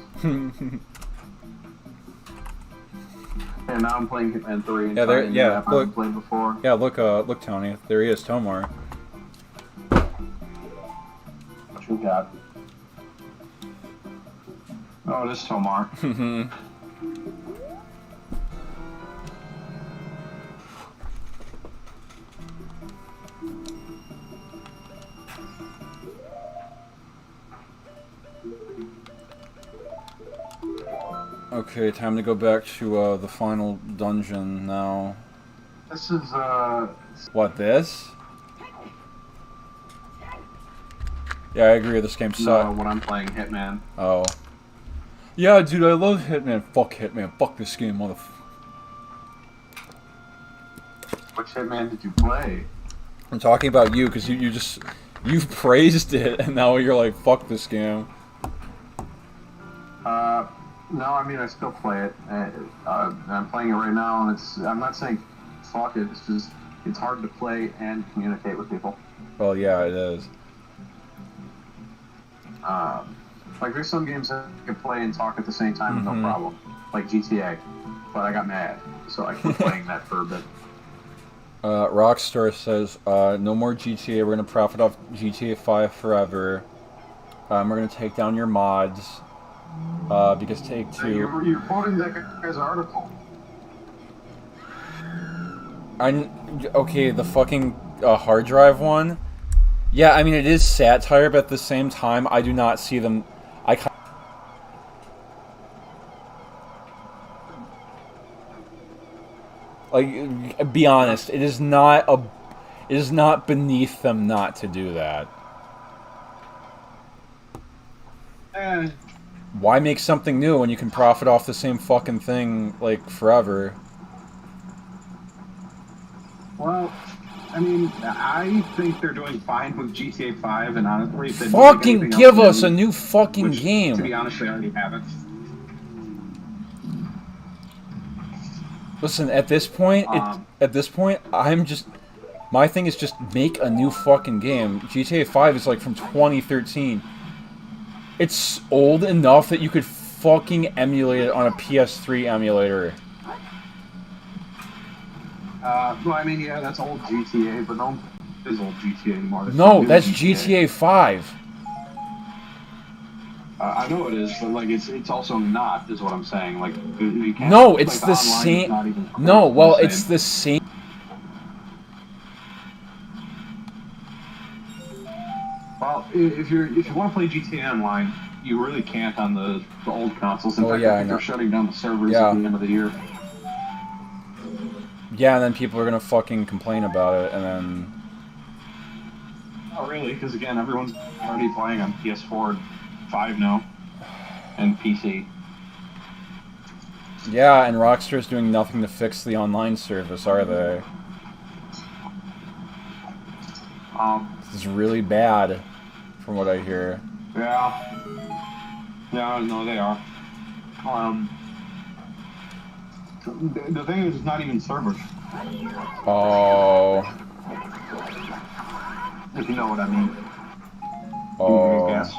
And now I'm playing Hitman 3. And Yeah, there. Yeah, I haven't played before. Yeah, look, Tony. There he is, Tomar. What you got? Oh, it is Tomar. Okay, time to go back to the final dungeon now. This is What, this? Yeah, I agree. This game sucks. No, when I'm playing Hitman. Oh. Yeah, dude, I love Hitman. Fuck Hitman. Fuck this game, motherfucker. Which Hitman did you play? I'm talking about you, because you've praised it, and now you're like, fuck this game. No, I mean, I still play it. I'm playing it right now, and I'm not saying fuck it, it's just, it's hard to play and communicate with people. Well, yeah, it is. Like, there's some games that you can play and talk at the same time with no problem. Like GTA. But I got mad, so I quit playing that for a bit. Rockstar says, no more GTA, we're gonna profit off GTA 5 forever. We're gonna take down your mods. Because Take-Two... You're quoting that guy's article. Okay, the fucking hard drive one? Yeah, I mean, it is satire, but at the same time, I do not see them... Like, be honest, it is not beneath them not to do that. Why make something new when you can profit off the same fucking thing, like, forever? Well, I mean, I think they're doing fine with GTA 5, and honestly, if they fucking give us a new fucking game. To be honest, they already have it. Listen, at this point, I'm just... My thing is just make a new fucking game. GTA 5 is, like, from 2013. It's old enough that you could fucking emulate it on a PS3 emulator. Well, I mean, yeah, that's old GTA, but no, is old GTA anymore. No, that's GTA 5. I know it is, but like it's also not, is what I'm saying. Like you can't. No, it's like, the same. Not even No, well, it's the same. Well, if you want to play GTA Online, you really can't on the old consoles. In fact, yeah, I think they're shutting down the servers Yeah. at the end of the year. Yeah, and then people are gonna fucking complain about it, and then... Not really, because again, everyone's already playing on PS4 and 5 now, and PC. Yeah, and Rockstar's doing nothing to fix the online service, are they? This is really bad, from what I hear. Yeah. Yeah, no, they are. The thing is, it's not even servers. Oh. If you know what I mean. Oh. Guess.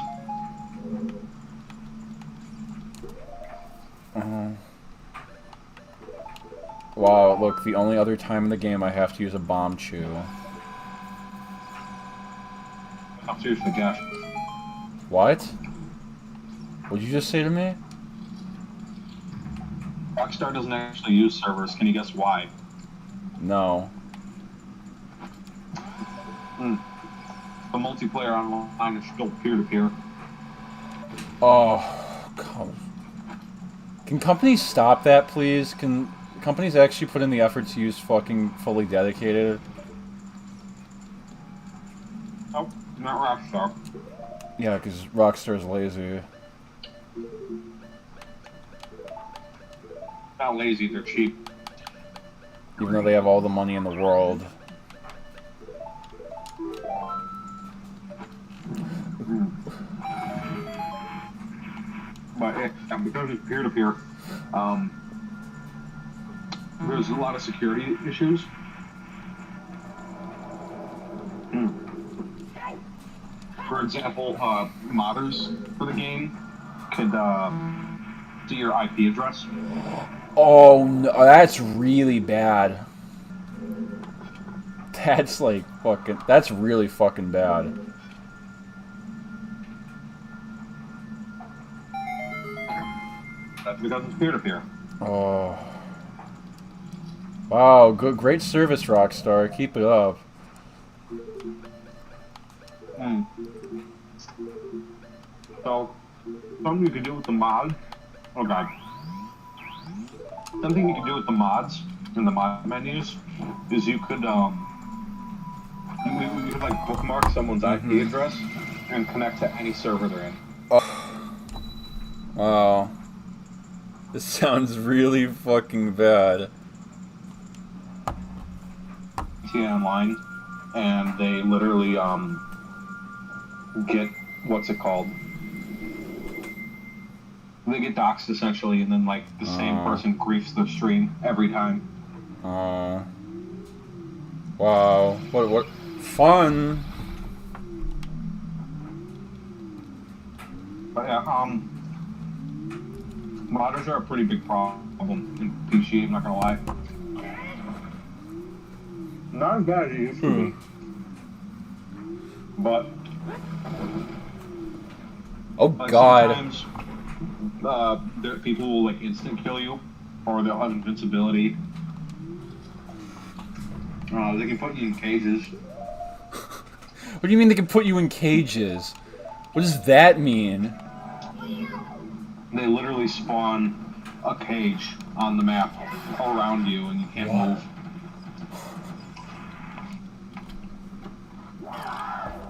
Wow, look, the only other time in the game I have to use a bomb chew. I'm seriously, guess. What? What'd you just say to me? Rockstar doesn't actually use servers. Can you guess why? No. The multiplayer online is still peer-to-peer. Oh, God. Can companies stop that, please? Can companies actually put in the effort to use fucking fully dedicated? Nope, not Rockstar. Yeah, because Rockstar's lazy. Not lazy, they're cheap. Even though they have all the money in the world. But yeah, because it's peer-to-peer, there's a lot of security issues. For example, modders for the game could see your IP address Oh no, that's really bad. That's like fucking. That's really fucking bad. That's because it's peer-to-peer. Oh. Wow, good, great service, Rockstar. Keep it up. So, something you could do with the mod. Oh god. Something you could do with the mods in the mod menus is you could we could like bookmark someone's IP address and connect to any server they're in. Oh. Wow. This sounds really fucking bad. Online, and they literally get what's it called? They get doxxed essentially, and then like the same person griefs the stream every time. Oh. Wow. What fun. But yeah, modders are a pretty big problem in PC, I'm not gonna lie. Not as bad as it used to be. But oh like, god. sometimes people will like instant kill you, or they'll have invincibility. They can put you in cages. What do you mean they can put you in cages? What does that mean? They literally spawn a cage on the map around you, and you can't move.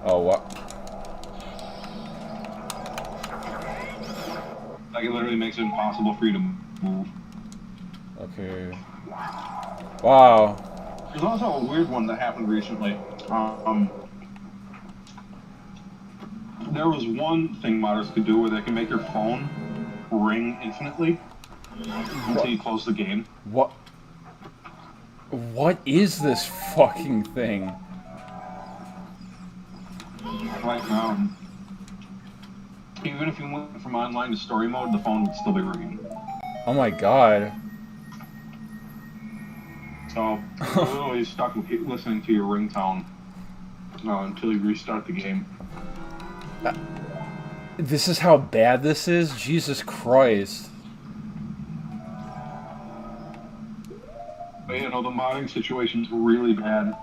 Oh, what? Like, it literally makes it impossible for you to move. Okay. Wow. There's also a weird one that happened recently. There was one thing modders could do where they can make your phone ring infinitely until you close the game. What? What is this fucking thing? Like, even if you went from online to story mode, the phone would still be ringing. Oh my god. So, you're literally stuck listening to your ringtone until you restart the game. This is how bad this is? Jesus Christ. But, you know, the modding situation's really bad.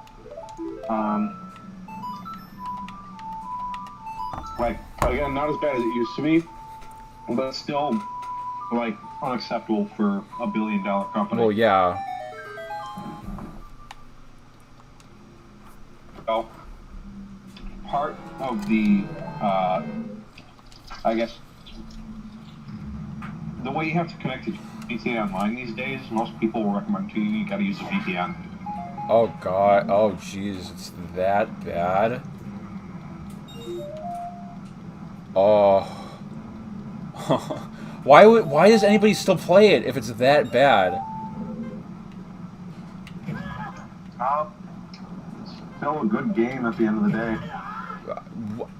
Like, again, not as bad as it used to be, but still, like, unacceptable for a billion-dollar company. Well, yeah. So, part of the, I guess, the way you have to connect to GTA Online these days, most people will recommend to you gotta use a VPN. Oh god. Oh jeez, it's that bad? Oh. Why does anybody still play it if it's that bad? It's still a good game at the end of the day.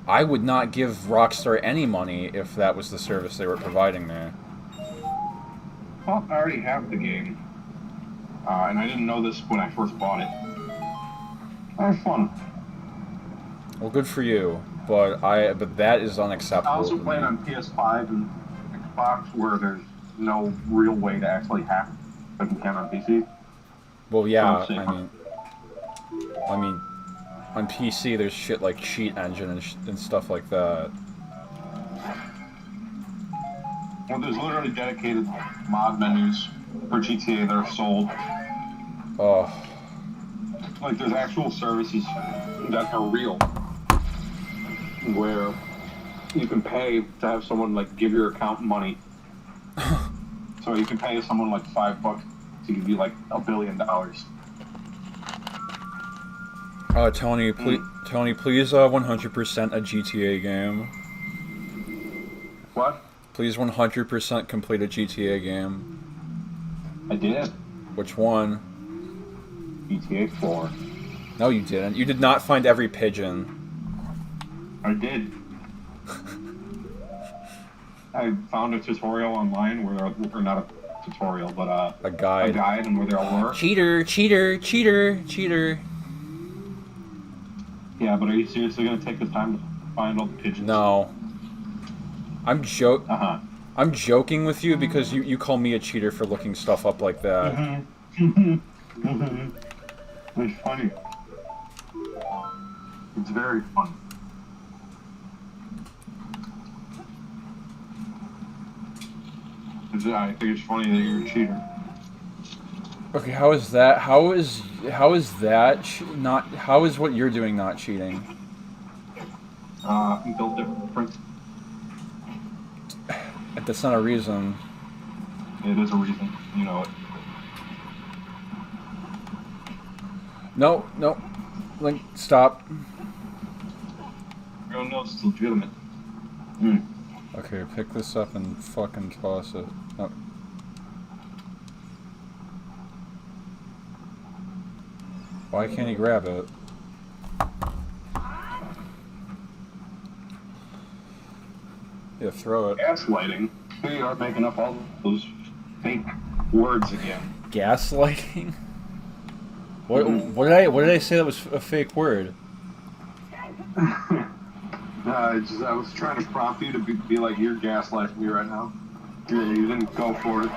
I would not give Rockstar any money if that was the service they were providing me. Well, I already have the game, and I didn't know this when I first bought it. That was fun. Well, good for you, but that is unacceptable. I also play it on PS5 and Xbox, where there's no real way to actually hack it like you can on PC. Well, yeah, I mean, on PC there's shit like Cheat Engine and stuff like that. Well, there's literally dedicated mod menus for GTA that are sold. Oh. Like, there's actual services that are real, where you can pay to have someone, like, give your account money. So you can pay someone, like, $5 to give you, like, $1 billion. Tony, please 100% a GTA game. What? Please 100% complete a GTA game. I did. Which one? GTA 4. No, you didn't. You did not find every pigeon. I did. I found a tutorial online where not a tutorial, but A guide. a guide and where they all were. Cheater, cheater, cheater, cheater. Yeah, but are you seriously gonna take the time to find all the pigeons? No. I'm Uh-huh. I'm joking with you because you call me a cheater for looking stuff up like that. It's funny. It's very funny. I think it's funny that you're a cheater. Okay, how is that? How is that not? How is what you're doing not cheating? Build different. That's not a reason. It is a reason, you know it. No, no, Link, stop. Everyone knows it's legitimate. Okay, pick this up and fucking toss it. Oh. Why can't he grab it? Yeah, throw it. Gaslighting. Here you are making up all those fake words again. Gaslighting? What did I say that was a fake word? I was trying to prompt you to be like, you're gaslighting me right now. You didn't go for it.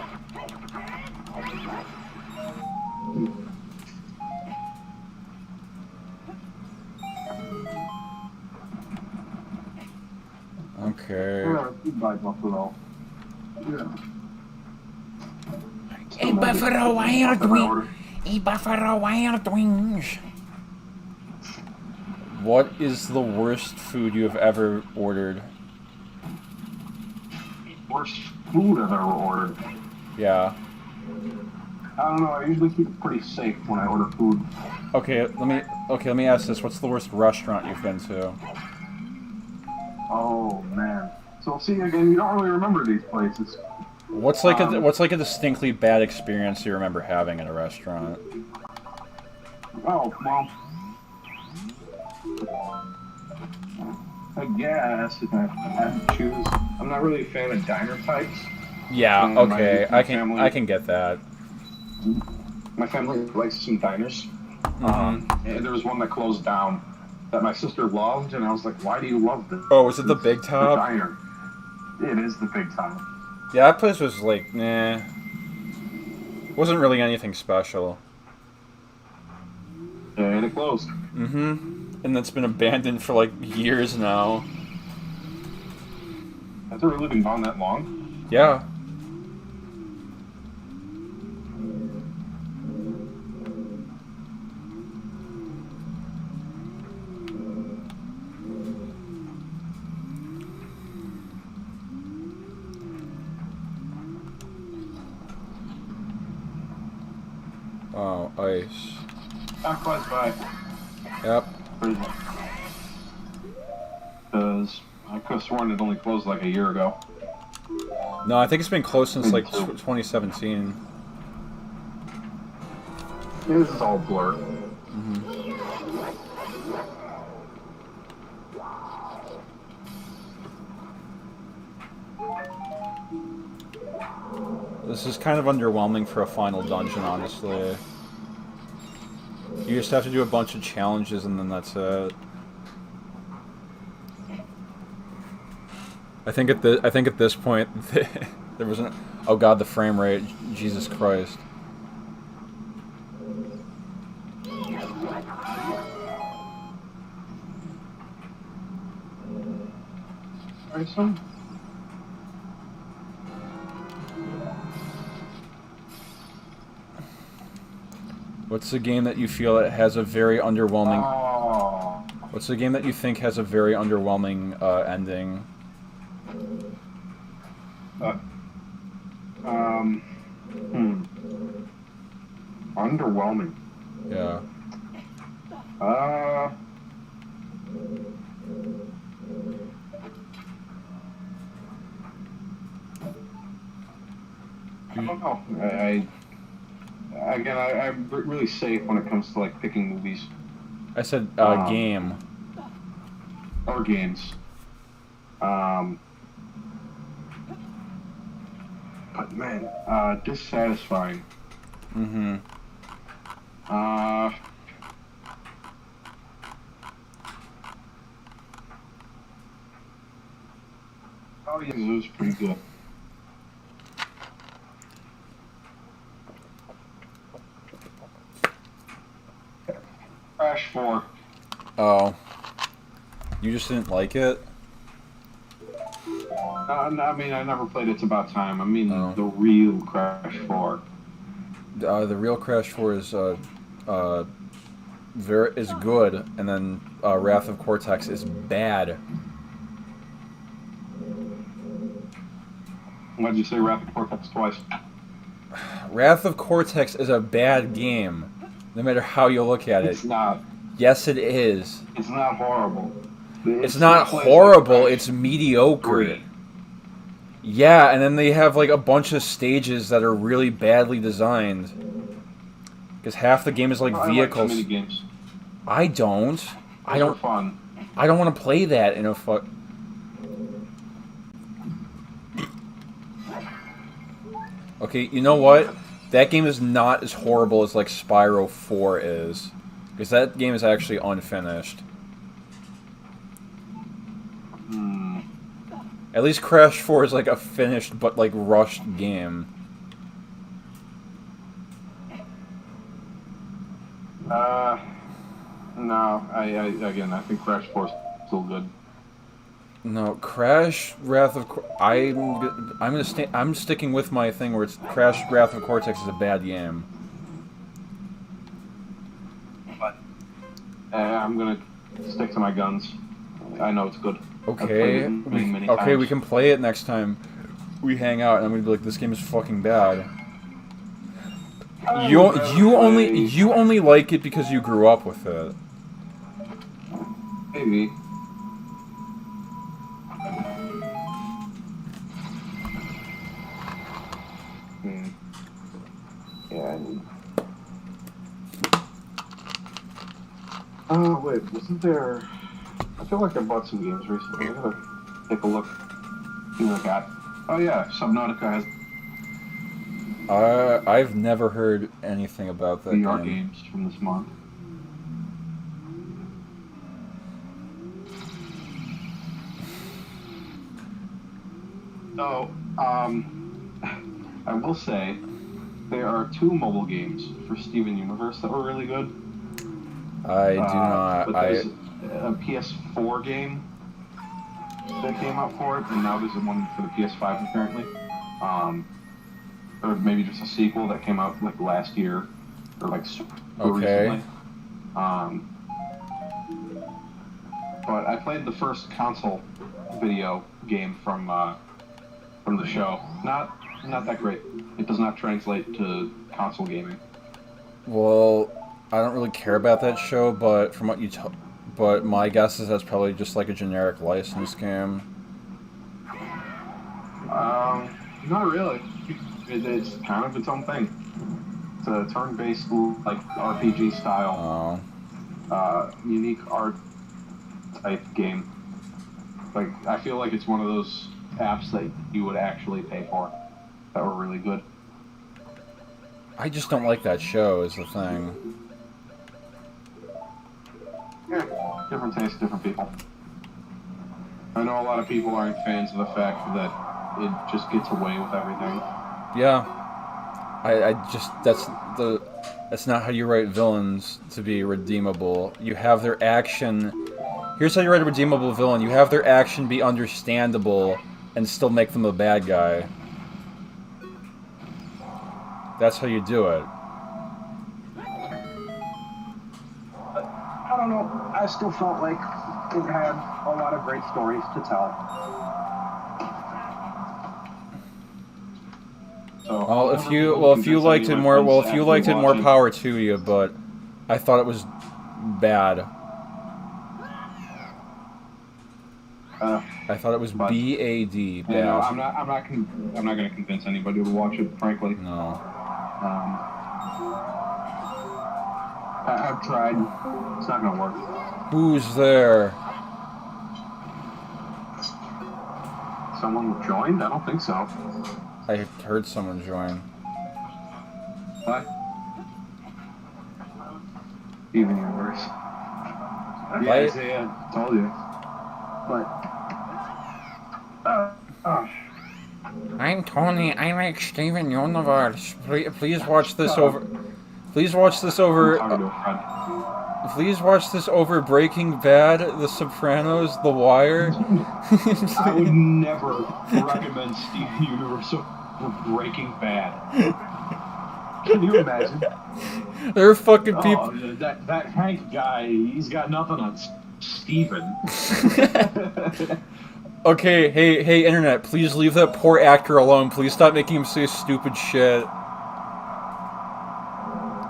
Okay. Bye, Buffalo. Yeah. Hey, Buffalo Wild Wings. Hey, Buffalo Wild Wings. What is the worst food you have ever ordered? Worst food I've ever ordered. Yeah. I don't know. I usually keep it pretty safe when I order food. Okay, let me ask this. What's the worst restaurant you've been to? Oh man. So see, again, you don't really remember these places. What's like a distinctly bad experience you remember having at a restaurant? Oh well. I guess if I had to choose, I'm not really a fan of diner types. Yeah. Okay. My I family, can get that. My family likes some diners. And there was one that closed down that my sister loved, and I was like, "Why do you love this?" Oh, was it the Big Top? The diner. It is the Big Top. Yeah, that place was like, nah. Wasn't really anything special. And it closed. And it's been abandoned for like years now. Has it really been gone that long? Yeah. Oh, ice. Not close by. Yep. Because I could have sworn it only closed like a year ago. No, I think it's been closed since like 2017. Yeah, this is all blur. This is kind of underwhelming for a final dungeon, honestly. You just have to do a bunch of challenges and then that's it. I think at this point there wasn't. Oh god, the frame rate! Jesus Christ! Some? What's the game that you feel it has a very underwhelming? Oh. What's the game that you think has a very underwhelming ending? Underwhelming. Yeah. I don't know. I'm really safe when it comes to like picking movies I said game. or games. But man, dissatisfying. Mm-hmm. Oh yeah, it was pretty good. Crash 4. Oh. You just didn't like it? I mean, I never played It's About Time. I mean, Oh. the real Crash 4. The real Crash 4 is is good, and then Wrath of Cortex is bad. Why'd you say Rapid Cortex twice? Wrath of Cortex is a bad game, no matter how you look at it. It's not. Yes, it is. It's not horrible. It's not horrible, like it's mediocre. 3. Yeah, and then they have like a bunch of stages that are really badly designed. Because half the game is like vehicles. I like mini games. I don't. Those are fun. I don't want to play that in a Okay, you know what? That game is not as horrible as like Spyro 4 is. Because that game is actually unfinished. At least Crash 4 is like a finished but like rushed game. No. I think Crash 4 is still good. No, Crash Wrath of I'm sticking with my thing where it's Crash Wrath of Cortex is a bad game. But I'm gonna stick to my guns. I know it's good. Okay, we can play it next time we hang out, and I'm gonna be like, this game is fucking bad. You only like it because you grew up with it. Maybe. Yeah. Oh wait, wasn't there? I feel like I bought some games recently. I gotta take a look. See what I got. Oh yeah, Subnautica has I've never heard anything about that VR game. games from this month. So, I will say there are 2 mobile games for Steven Universe that were really good. I do not. But there's a PS4 game that came out for it, and now there's one for the PS5 apparently. Or maybe just a sequel that came out like last year, or like super recently. But I played the first console video game from the show. Not that great. It does not translate to console gaming. Well, I don't really care about that show, but from what but my guess is that's probably just like a generic license game. Not really. It's kind of its own thing. It's a turn-based, like RPG style, unique art type game. Like, I feel like it's one of those apps that you would actually pay for that were really good. I just don't like that show, is the thing. Yeah, different tastes, different people. I know a lot of people aren't fans of the fact that it just gets away with everything. Yeah. That's not how you write villains to be redeemable. You have their action. Here's how you write a redeemable villain. You have their action be understandable and still make them a bad guy. That's how you do it. I don't know. I still felt like it had a lot of great stories to tell. So, if you liked it more, more power to you. But I thought it was bad. I thought it was bad. Bad. You know, I'm not going to convince anybody to watch it. Frankly, no. I've tried. It's not going to work. Who's there? Someone joined? I don't think so. I heard someone join. What? Even worse. Yeah, Isaiah told you. But. I'm Tony. I like Steven Universe. Please watch this over. Please watch this over. Please watch this over Breaking Bad, The Sopranos, The Wire. I would never recommend Steven Universe over Breaking Bad. Can you imagine? There are fucking people. Oh, that Hank guy, he's got nothing on Steven. Okay, hey, internet, please leave that poor actor alone. Please stop making him say stupid shit.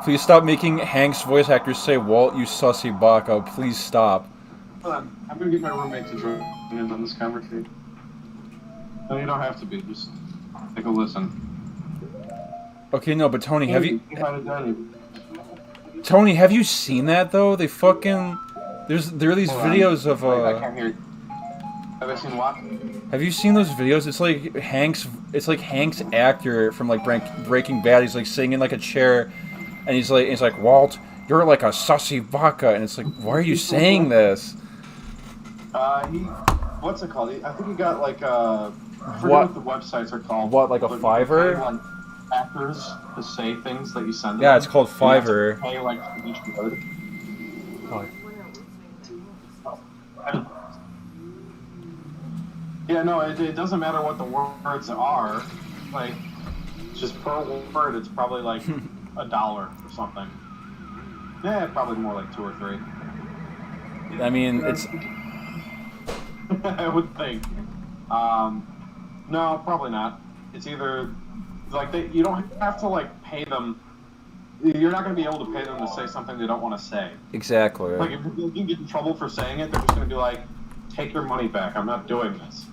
Please stop making Hank's voice actors say, Walt, you sussy baka. Please stop. Hold on, I'm gonna get my roommate to join in on this conversation. No, you don't have to be. Just take a listen. Okay, no, but Tony, have you... Tony, have you seen that, though? They fucking... There are these videos of, I can't hear you. Have I seen what? Have you seen those videos? It's like Hank's actor from, like, Breaking Bad. He's, like, sitting in, like, a chair, and he's like, Walt, you're like a sussy baka. And it's like, why are you saying this? What's it called? I think he got, like, I forget what the websites are called. What, like a Fiverr? Like, actors to say things that you send them. Yeah, it's called Fiverr. You have to pay, like, each word. Yeah, no, it doesn't matter what the words are. Like, just per word, it's probably like $1 or something. Yeah, probably more like 2 or 3. I mean, it's... I would think. No, probably not. It's either... Like, you don't have to, like, pay them... You're not going to be able to pay them to say something they don't want to say. Exactly. Like, if you can get in trouble for saying it, they're just going to be like, take your money back, I'm not doing this.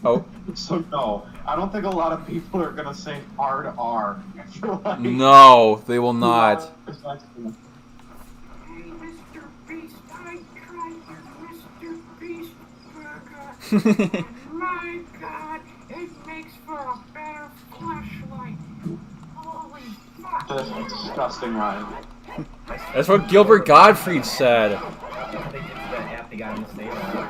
Oh. So, no, I don't think a lot of people are going to say hard R. Like, no, they will not. Hey, Mr. Beast, I tried your Mr. Beast burger. My God, it makes for a better flashlight. Holy fuck. That's disgusting, Ryan. That's what Gilbert Gottfried said. They did that app they got him to say that.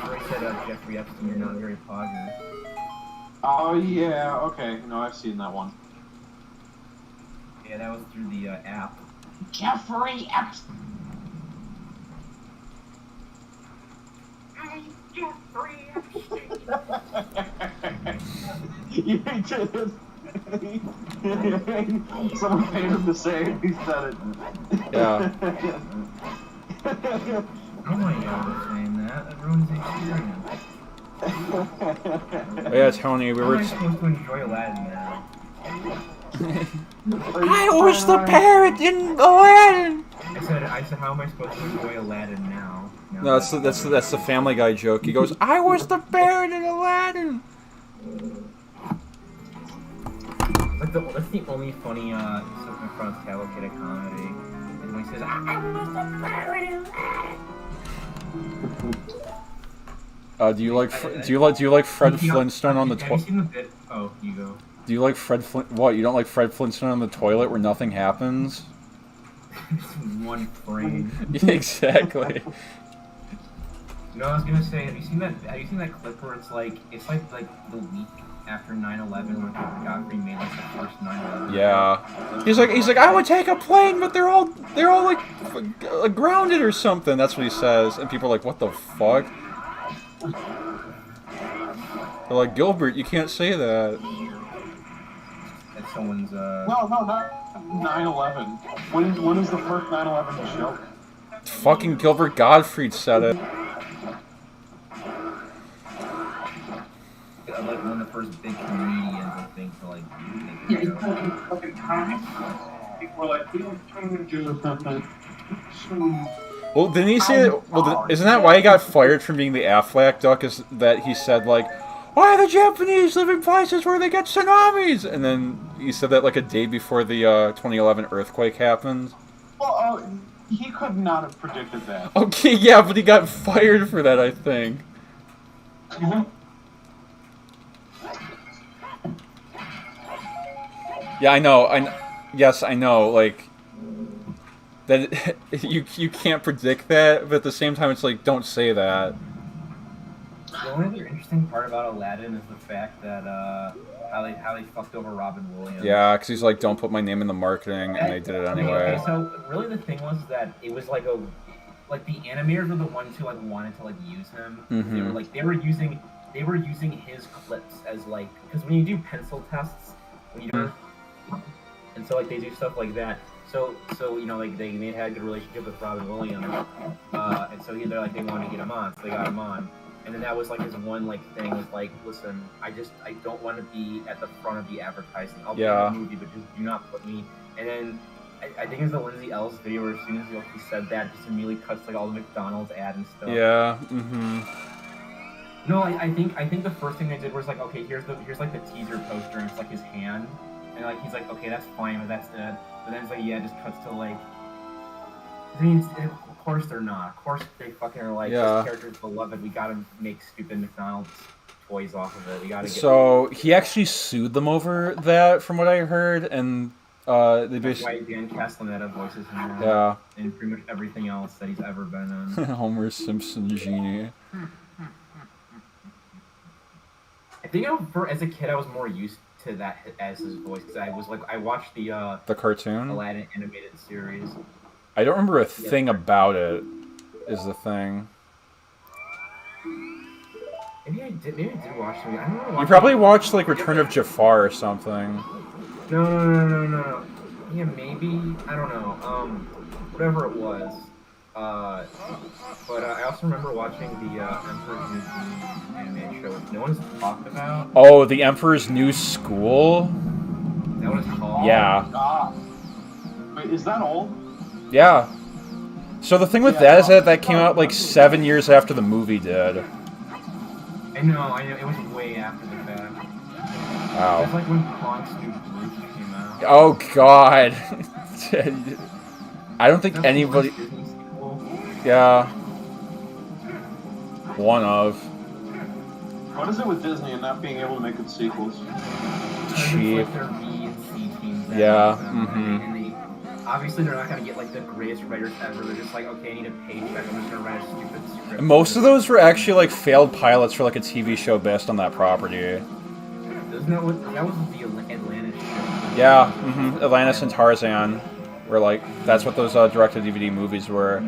Where he said Jeffrey Epstein, you're not very positive. Oh, yeah, okay. No, I've seen that one. Yeah, that was through the app. Jeffrey Epstein. Hey, Jeffrey Epstein. You did. Someone paid him to say it, he said it. Yeah. Oh my God, they're saying that. That ruins the experience. Oh, yeah, Tony, we How were... am I supposed to enjoy Aladdin now? I was the parrot in Aladdin. I said, how am I supposed to enjoy Aladdin now? No, that's the Family Guy joke. He goes, I was the parrot in Aladdin. Like that's the only funny stuff in front of Cavalcade comedy. And when he says, I was the parrot in Aladdin. Do you like Fred Flintstone on the Have you toilet? seen the bit? Oh, you go. Do you like What? You don't like Fred Flintstone on the toilet where nothing happens? It's one frame. Yeah, exactly. No, I was gonna say, have you seen that clip where it's like the week after 9/11 when Godfrey made like the first 9/11? Yeah. He's like, I would take a plane, but they're all like grounded or something. That's what he says, and people are like, what the fuck? They're like, Gilbert, you can't say that. That's someone's No, not 9/11. When is the first 9/11 joke? Fucking Gilbert Gottfried said it. like one of the first big comedians, I think, to like make a joke. Fucking time. People were like, we don't turn into something. Well, didn't he say that? Well, isn't that why he got fired from being the Aflac duck? Is that he said like, why the Japanese live in places where they get tsunamis? And then he said that like a day before the 2011 earthquake happened. Well, he could not have predicted that. Okay, yeah, but he got fired for that, I think. Yeah, I know. Yes, I know. Like that, you can't predict that, but at the same time, it's like don't say that. The only other interesting part about Aladdin is the fact that how they fucked over Robin Williams. Yeah, because he's like, don't put my name in the marketing, and they did it anyway. Okay, so really the thing was that it was like the animators were the ones who like wanted to like use him. They were using his clips as like, because when you do pencil tests, when you do, and so like they do stuff like that. So you know, like they had a good relationship with Robin Williams, and so they're like they wanted to get him on, so they got him on. And then that was like his one like thing was like, listen, I don't want to be at the front of the advertising. I'll be in the movie, but just do not put me. And then I think it was the Lindsay Ellis video where as soon as he said that, just immediately cuts like all the McDonald's ad and stuff. Yeah. Mm-hmm. No, I think the first thing they did was like, okay, here's like the teaser poster, and it's like his hand, and like he's like, okay, that's fine, but that's it. But then it's like, yeah, it just cuts to like. I mean, of course they're not. Of course they fucking are like, this character's beloved. We gotta make stupid McDonald's toys off of it. We gotta get. So he actually sued them over that, from what I heard, and they basically. That's why Dan Castellaneta voices him. Yeah. And pretty much everything else that he's ever been in. Homer Simpson genie. I think as a kid I was more used to that as his voice because I watched the cartoon Aladdin animated series. I don't remember a thing about it. Is the thing. Maybe I did watch it. I don't remember. You probably watched like Return of Jafar or something. No. Yeah, maybe. I don't know. Whatever it was. But I also remember watching the Emperor's New Groove animated show, which no one's talked about. Oh, the Emperor's New School? Is that what it's called? Yeah. Wait, is that old? Yeah. So the thing with that is that came out like 7 years after the movie did. I know. It was way after the fact. Wow. It's like when Kronk's New Groove came out. Oh, God. I don't think anybody... Yeah. One of. What is it with Disney and not being able to make good sequels? Cheap. Like their B and C teams. Yeah. And obviously they're not gonna get like the greatest writers ever. They're just like, okay, I need a paycheck. I'm just gonna write a stupid script. Most of those were actually like failed pilots for like a TV show based on that property. Isn't that what that was the Atlantis show? Yeah. Atlantis and Tarzan were like that's what those direct-to-DVD movies were.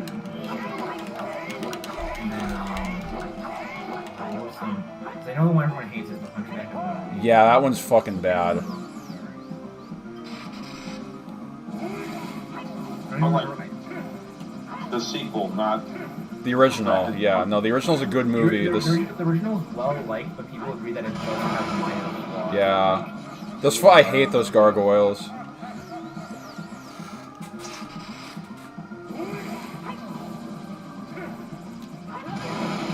I know the one everyone hates is the Hunchback of Notre Dame. Yeah, that one's fucking bad. But like the sequel, not the original. Yeah, no, the original's a good movie. The original is well liked, but people agree that it doesn't have minor flaws. Yeah, I hate those gargoyles.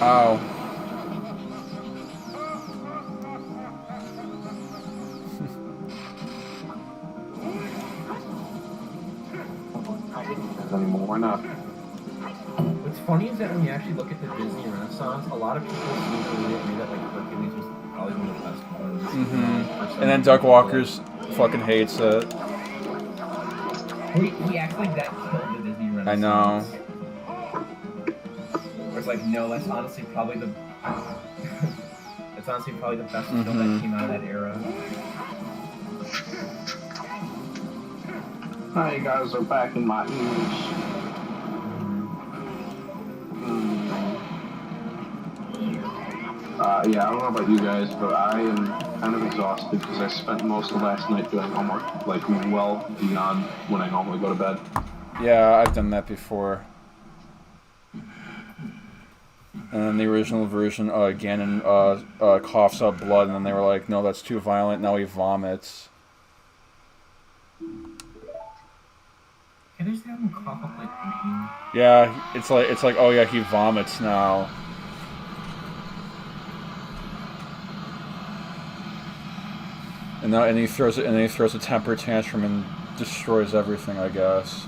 Ow. Anymore. Why not? What's funny is that when you actually look at the Disney Renaissance, a lot of people seem to really agree that like Hercules was probably one of the best ones. And then Doug Walker's fucking hates it. He acts like that killed the Disney Renaissance. I know. Where it's like, no, that's honestly probably the best film that came out of that era. Hi, you guys are back in my English. Yeah, I don't know about you guys, but I am kind of exhausted because I spent most of last night doing homework, like well beyond when I normally go to bed. Yeah, I've done that before. And then the original version, Ganon coughs up blood, and then they were like, no, that's too violent, now he vomits. Can they just have him cough up like green? Yeah, it's like, oh yeah, he vomits now. And he throws a temper tantrum and destroys everything, I guess.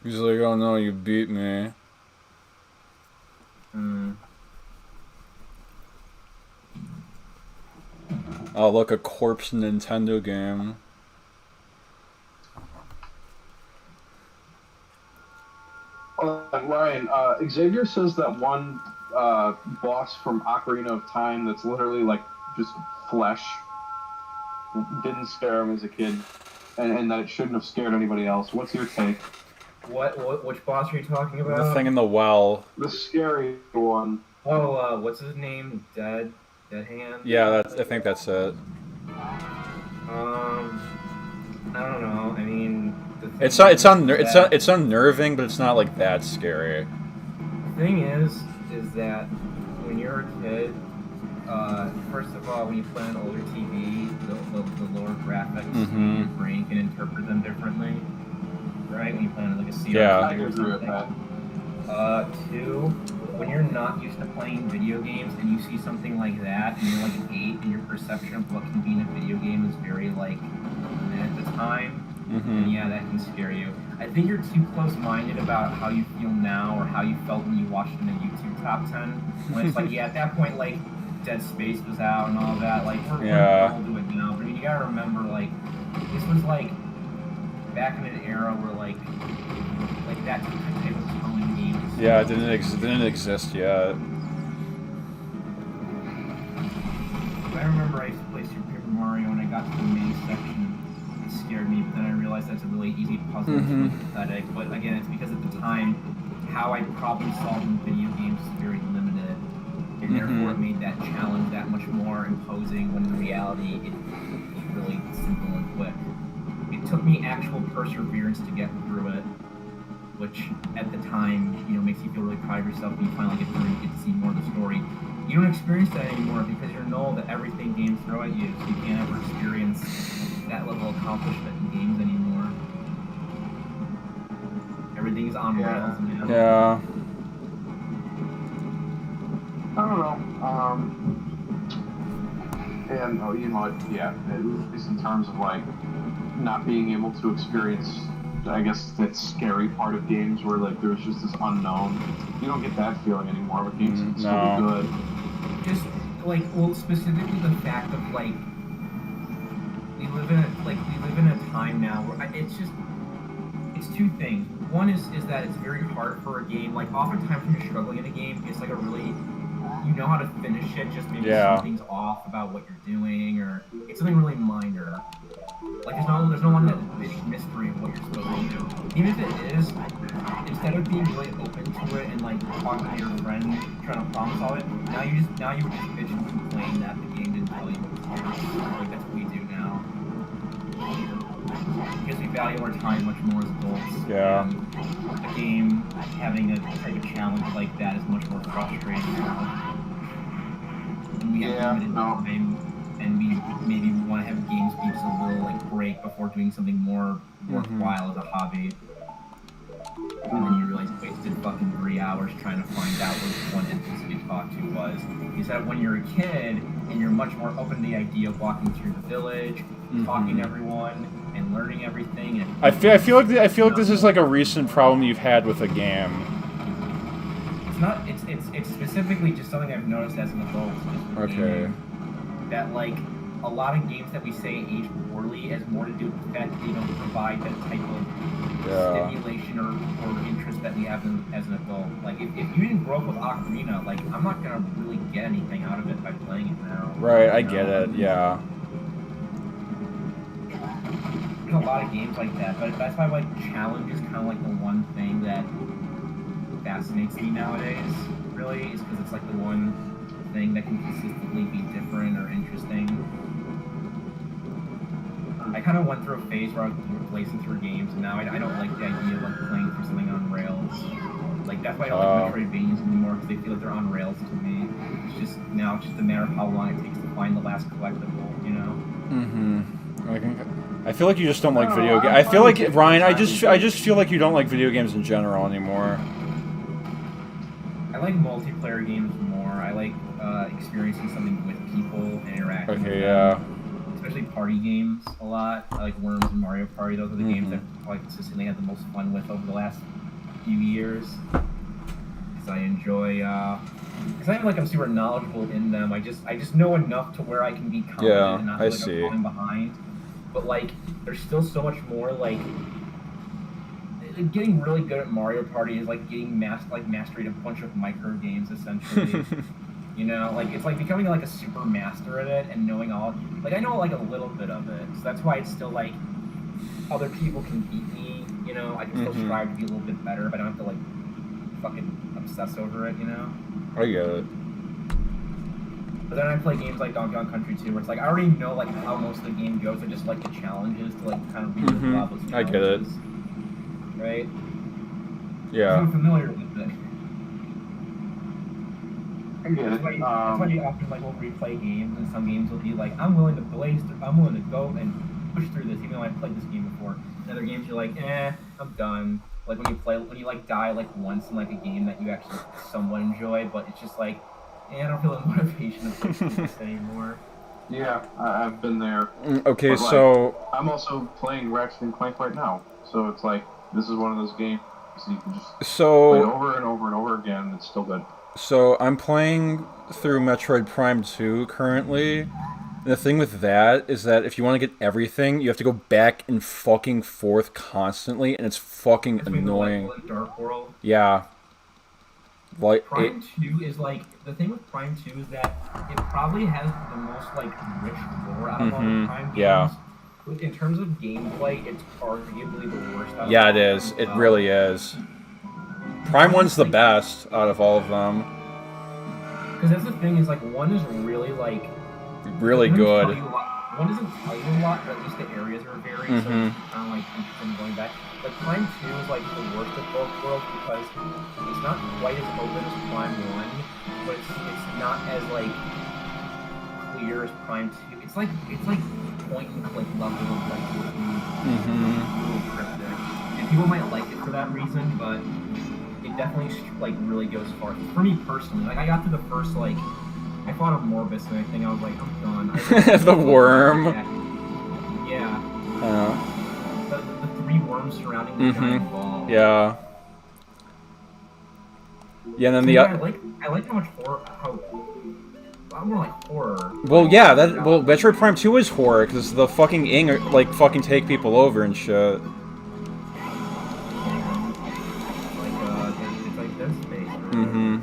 He's like, oh no, you beat me. Oh, look, a corpse Nintendo game. Ryan, Xavier says that one boss from Ocarina of Time that's literally like just flesh didn't scare him as a kid, and that it shouldn't have scared anybody else. What's your take? Which boss are you talking about? The thing in the well. The scary one. Oh, what's his name? Dead Hand? Yeah, I think that's it. I don't know. I mean, it's unnerving, but it's not like that scary. The thing is that when you're a kid, first of all, when you play on older TV, the lower graphics, your brain can interpret them differently, right? When you play on like a CRT I agree with that. Two, when you're not used to playing video games and you see something like that, and you're like an 8, and your perception of what can be in a video game is very like at the time, and yeah, that can scare you. I think you're too close-minded about how you feel now or how you felt when you watched it in a YouTube top 10. When it's like, yeah, at that point, like, Dead Space was out and all that. Like, we're all doing it now. But I mean, you gotta remember, like, this was, like, back in an era where, like that type of tone in games. Yeah, it didn't exist yet. I remember I used to play Super Paper Mario and I got to the main section. It scared me, but then I realized that's a really easy puzzle. It's really pathetic. But again, it's because at the time, how I problem solved in video games is very limited, and therefore it made that challenge that much more imposing. When in reality, it's really simple and quick. It took me actual perseverance to get through it, which at the time, makes you feel really proud of yourself when you finally get through and you get to see more of the story. You don't experience that anymore because you know that everything games throw at you, so you can't ever experience that level of accomplishment in games anymore. Everything's on rails now. Yeah. I don't know. And at least in terms of like not being able to experience, I guess, that scary part of games where like there's just this unknown. You don't get that feeling anymore with games that still good. Just like, specifically the fact of like we live in a time now where it's two things. One is that it's very hard for a game. Like oftentimes when you're struggling in a game, it's like you know how to finish it. Just maybe something's off about what you're doing, or it's something really minor. Like there's no one that big mystery of what you're supposed to do. Even if it is, instead of being really open to it and like talking to your friend trying to problem solve it, now you just bitch and complain that the game didn't tell you what to do. Like that's what we do now. Because we value our time much more as adults. Yeah. And a game having a type of challenge like that is much more frustrating now. And we have limited time, and we maybe want to have games be just a little like break before doing something more worthwhile as a hobby. And then you realize you wasted fucking 3 hours trying to find out what one NPC you talked to was. Is that when you're a kid and you're much more open to the idea of walking through the village, talking to everyone, and learning everything. And I feel like this is like a recent problem you've had with a game. It's not. It's specifically just something I've noticed as an adult. Okay. That like a lot of games that we say age poorly has more to do with the fact that they don't provide that type of stimulation or interest that we have as an adult. Like if you didn't grow up with Ocarina, like I'm not gonna really get anything out of it by playing it now. Right, I get it. Yeah. There's a lot of games like that, but that's why like challenge is kind of like the one thing that fascinates me nowadays. Really, is because it's like the one thing that can consistently be different or interesting. I kind of went through a phase where I was racing through games, and now I don't like the idea of like playing through something on rails. Like that's why I don't like Metroidvanias anymore, because they feel like they're on rails to me. It's just a matter of how long it takes to find the last collectible, you know? I feel like you just don't like video games. I feel like Ryan. I just feel like you don't like video games in general anymore. I like multiplayer games more. I like experiencing something with people and interacting with them. Especially party games a lot. I like Worms and Mario Party. Those are the games I've probably consistently had the most fun with over the last few years. Because I enjoy it's not even like I'm super knowledgeable in them. I just know enough to where I can be confident and not feel like I'm falling behind. But like, there's still so much more. Like, getting really good at Mario Party is like getting mastery a bunch of micro games essentially. You know, like it's like becoming like a super master at it and knowing all. Like I know like a little bit of it, so that's why it's still like other people can beat me. You know, I can still strive to be a little bit better, but I don't have to like fucking obsess over it. You know. I get it. But then I play games like Donkey Kong Country 2, where it's like I already know like how most of the game goes. I just like the challenges to like kind of read those challenges. I get it. Right. Yeah. I'm familiar with it. I get it. That's why you often like will replay games, and some games will be like, I'm willing to go and push through this, even though I've played this game before. And other games you're like, I'm done. Like when you like die like once in like a game that you actually somewhat enjoy, but it's just like, I don't feel the motivation to play this anymore. Yeah, I've been there. Okay, but, like, so I'm also playing Ratchet and Clank right now, so it's like this is one of those games you can just play over and over and over again. It's still good. So I'm playing through Metroid Prime 2 currently. And the thing with that is that if you want to get everything, you have to go back and fucking forth constantly, and it's fucking annoying. Like Dark World. Yeah. Like Prime 2 is like the thing with Prime 2 is that it probably has the most like rich lore out of all the Prime games. Yeah. In terms of gameplay, it's arguably the worst. Yeah, it is. It really is. Prime 1's the best out of all of them. Because that's the thing is like 1 is really like really good. One doesn't tell you a lot, but at least the areas are varied, so it's kind of like interesting going back. But Prime 2 is like the worst of both worlds because it's not quite as open as Prime 1, but it's not as like clear as Prime 2. It's like point and click level of like really cryptic. And people might like it for that reason, but it definitely like really goes far. For me personally, like I got to the first like I fought a Morbus and I think I was like, I'm done. The worm. Yeah. The 3 worms surrounding the giant ball. Yeah. Yeah, and then I like how much horror. I'm more like horror. Well, yeah, Metroid Prime 2 is horror because the fucking Ing like fucking take people over and shit. It's like Dead Space. Right?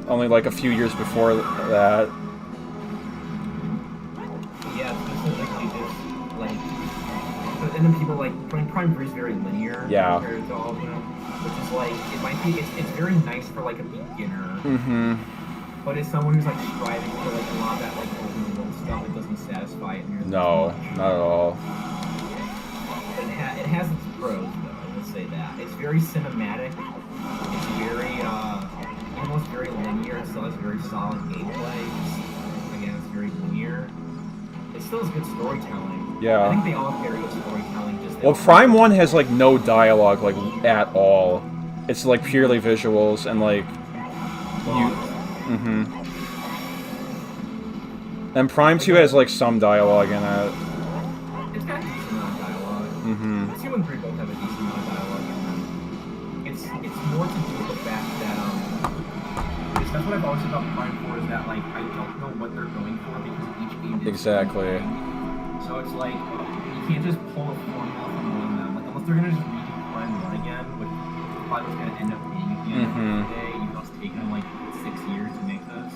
Only like a few years before that. Yeah, specifically just like, and then people like Prime 3 is very linear. Yeah. Compared to all of them, which is like it might be it's very nice for like a beginner. But as someone who's like striving for like a lot of that like open world stuff, it doesn't satisfy it nearly No, as much. not at all. But it has its pros though. I will say that it's very cinematic. It's very almost very linear. It still has very solid gameplay. Again, it's very linear. It still has good storytelling. Yeah. I think they all have very good storytelling. Well, Prime 1 has like no dialogue like at all. It's like purely visuals and like And Prime 2 has like some dialogue in it. It's got a decent amount of dialogue. 2 and 3 both have a decent amount of dialogue in them. It's more to do with the fact that that's what I've always said about Prime 4 is that like I don't know what they're going for because each game is exactly. So it's like you can't just pull a formula from one of them. Like unless they're gonna just redo Prime 1 again, which probably was gonna end up being at the end of the day, even though it's taken them like 6 years to make this.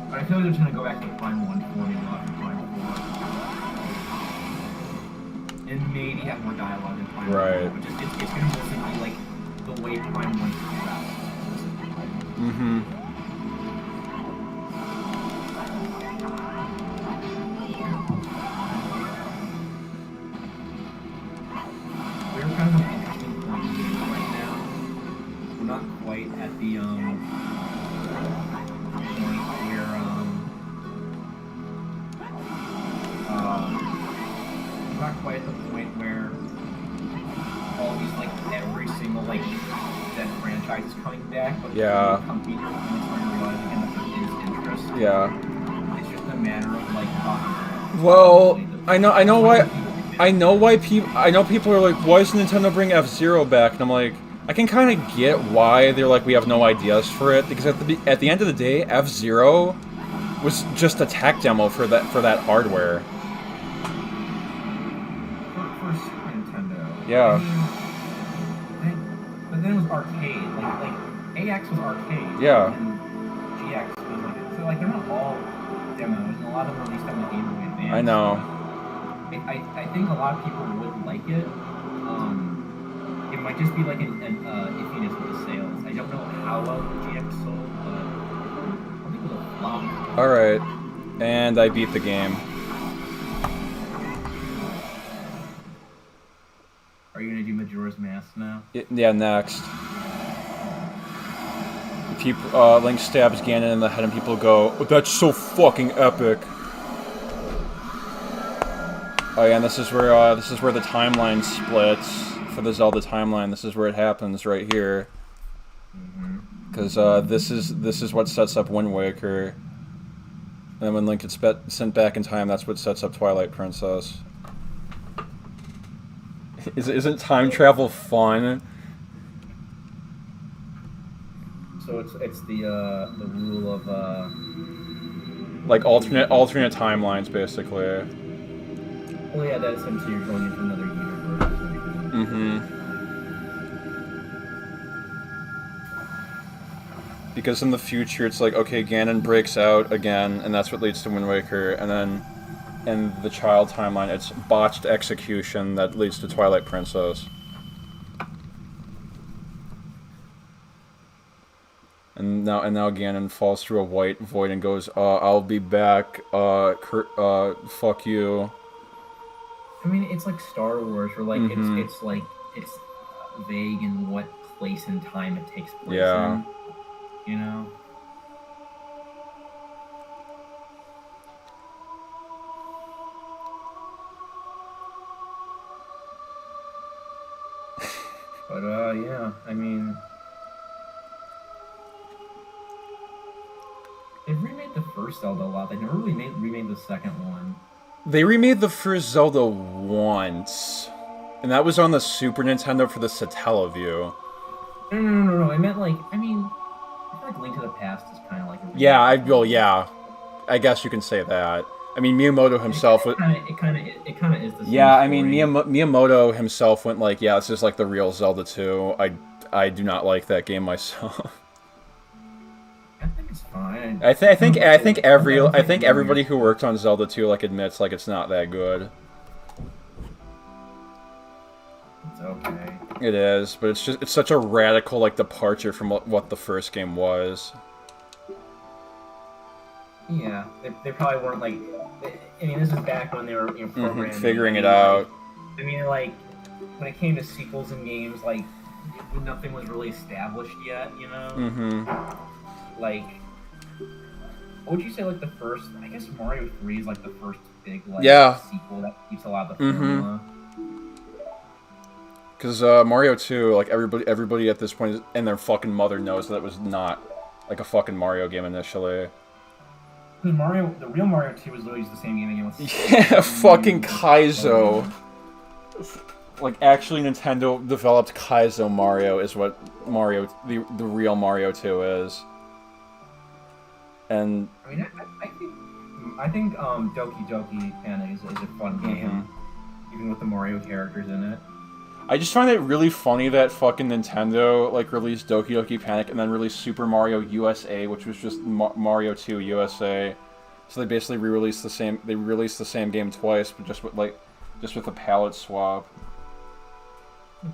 But I feel like they're trying to go back to the Prime 1 formula after Prime 4. And maybe have more dialogue in Prime 4. But just, it's going to mostly be like the way Prime 1 progressed. We're kind of an interesting point in the game right now. We're not quite at the not quite at the point where all these like every single like that franchise is coming back, but companies are starting to realize again that there is interest. Yeah. It's just a matter of like well, I know why people are like, why does Nintendo bring F-Zero back? And I'm like, I can kind of get why they're like, we have no ideas for it, because at the end of the day, F-Zero was just a tech demo for that hardware. For Super Nintendo. Yeah. But then it was arcade. Like AX was arcade. Yeah. And GX was like, so like they're not all demos, and a lot of them released on the Game Boy Advance. I know. I think a lot of people would like it. It might just be like an iffiness with the sales. I don't know how well the GX sold, but I think it was a flop. Alright. And I beat the game. Are you gonna do Majora's Mask now? Yeah, next. Link stabs Ganon in the head and people go, oh, that's so fucking epic. Oh yeah, and this is where the timeline splits for the Zelda timeline. This is where it happens right here. Because this is what sets up Wind Waker. And when Link gets sent back in time, that's what sets up Twilight Princess. Isn't time travel fun? So it's the rule of like alternate timelines, basically. Oh yeah, that's since you're going into another universe. Mm-hmm. Because in the future, it's like, okay, Ganon breaks out again, and that's what leads to Wind Waker, and then in the child timeline, it's botched execution that leads to Twilight Princess. And now Ganon falls through a white void and goes, I'll be back, fuck you. I mean, it's like Star Wars, where like it's vague in what place and time it takes place in. You know? But yeah, I mean, they've remade the first Zelda a lot. They never really remade the second one. They remade the first Zelda once, and that was on the Super Nintendo for the Satellaview. No. I meant like, I mean, I feel like Link to the Past is kind of like a remake. Yeah, I guess you can say that. I mean, Miyamoto himself... It kind of is the same Yeah, I story. mean, Miyamoto himself went like, yeah, this is like the real Zelda 2. I do not like that game myself. I think it's fine. I think everybody who worked on Zelda 2 like admits like it's not that good. It's okay. It is, but it's such a radical like departure from what the first game was. Yeah, they probably weren't like. I mean, this is back when they were programming, figuring it out. I mean, like when it came to sequels and games, like nothing was really established yet. You know. Like, what would you say? Like the first, I guess Mario 3 is like the first big like sequel that keeps a lot of the formula. Because Mario 2, like everybody at this point and their fucking mother knows that it was not like a fucking Mario game initially. The real Mario 2 was literally the same game again. Yeah, fucking Kaizo. Like, actually Nintendo developed Kaizo Mario is what the real Mario 2 is. And... I mean, I think Doki Doki Panic is a fun game. Even with the Mario characters in it. I just find it really funny that fucking Nintendo, like, released Doki Doki Panic and then released Super Mario USA, which was just Mario 2 USA. So they basically re-released the same... They released the same game twice, but just with a palette swap.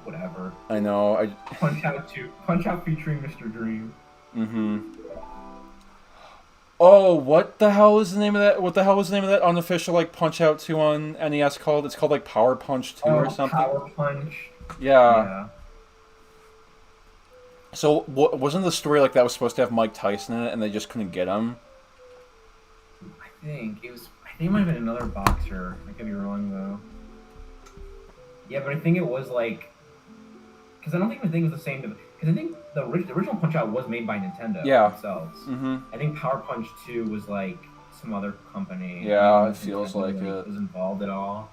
Whatever. I know, Punch Out featuring Mr. Dream. Oh, what the hell is the name of that? What the hell was the name of that unofficial like Punch Out 2 on NES called? It's called like Power Punch 2 or something. Power Punch. Yeah. So wasn't the story like that was supposed to have Mike Tyson in it, and they just couldn't get him? I think it might have been another boxer. I could be wrong though. Yeah, but I think it was like, because I don't think it was the same. Because I think the original Punch Out was made by Nintendo themselves. I think Power Punch 2 was like some other company. Yeah, it feels like it was involved at all.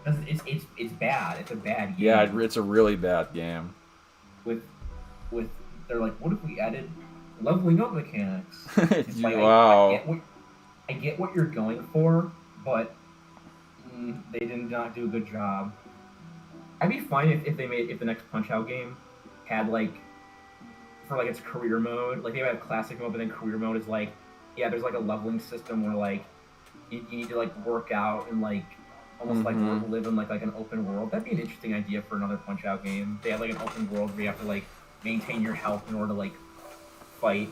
It's bad. It's a bad game. Yeah, it's a really bad game. with they're like, what if we added leveling up mechanics? It's like Wow. I get what you're going for, but they did not do a good job. I'd be fine if the next Punch Out game had like for like its career mode, like they would have classic mode, but then career mode is like, yeah, there's like a leveling system where like you need to like work out and like almost like live in like an open world. That'd be an interesting idea for another Punch Out game. They have like an open world where you have to like maintain your health in order to like fight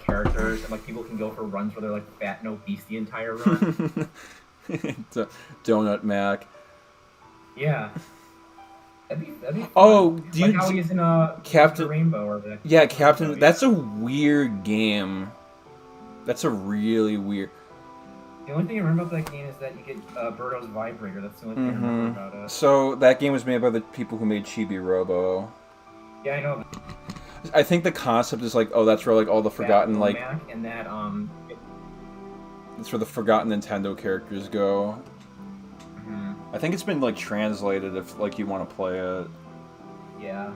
characters, and like people can go for runs where they're like fat and obese the entire run. Donut Mac. Yeah. That'd be fun. Oh, do like you how he is in Captain Rainbow or the Yeah, Captain. That's a weird game. That's a really weird. The only thing I remember about that game is that you get Birdo's vibrator. That's the only thing I remember about it. So that game was made by the people who made Chibi Robo. Yeah, I know. I think the concept is like, oh, that's where like all the forgotten like. And that It's where the forgotten Nintendo characters go. I think it's been like translated if like you want to play it. Yeah.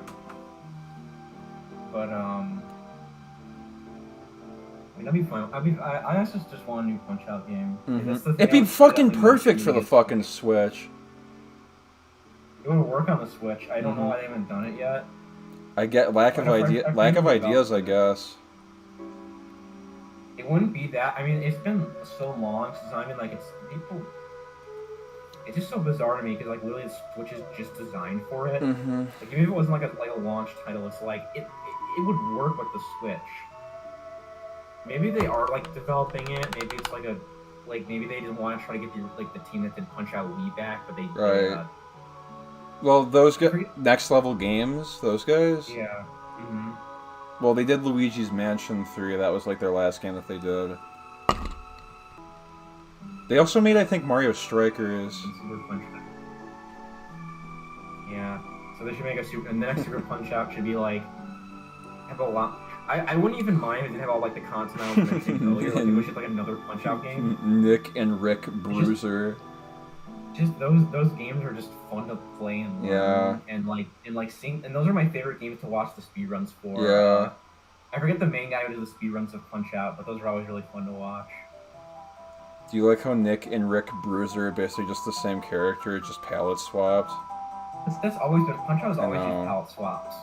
But I mean, that'd be fun. I also just want a new Punch Out game. It'd be fucking perfect for the fucking Switch. You want to work on the Switch? I don't know why they haven't done it yet. I get lack of ideas, I guess. It wouldn't be that. I mean, it's been so long since it's just so bizarre to me because like literally the Switch is just designed for it. Like even if it wasn't like a launch title, it's like it would work with the Switch. Maybe they are like developing it. Maybe it's like maybe they didn't want to try to get the team that did Punch Out Wii back, but they well, those Next Level Games, those guys. Yeah. Well, they did Luigi's Mansion 3. That was like their last game that they did. They also made, I think, Mario Strikers. Yeah. So they should make and the next Super Punch Out should be like have a lot. I wouldn't even mind if they have all like the content I was mentioning earlier. Like it was just like another Punch Out game. Nick and Rick Bruiser. Just those games are just fun to play and learn. And seeing, and those are my favorite games to watch the speedruns for. Yeah. I forget the main guy who does the speedruns of Punch Out, but those are always really fun to watch. Do you like how Nick and Rick Bruiser are basically just the same character, just palette swapped? That's always been Punch Out is always just palette swaps.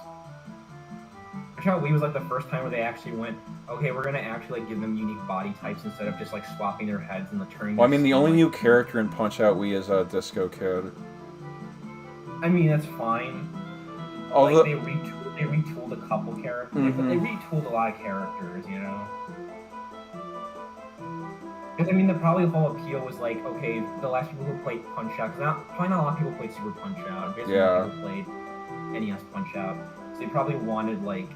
Punch Out Wii was like the first time where they actually went, okay, we're gonna actually like give them unique body types instead of just like swapping their heads and turning. Well, I mean, the only new character in Punch Out Wii is Disco Kid. I mean, that's fine. Although they retooled a couple characters, but they retooled a lot of characters, you know. Because I mean, probably the whole appeal was like, okay, the last people who played Punch Out, because probably not a lot of people played Super Punch Out. Basically, a lot of people played NES Punch Out, so they probably wanted like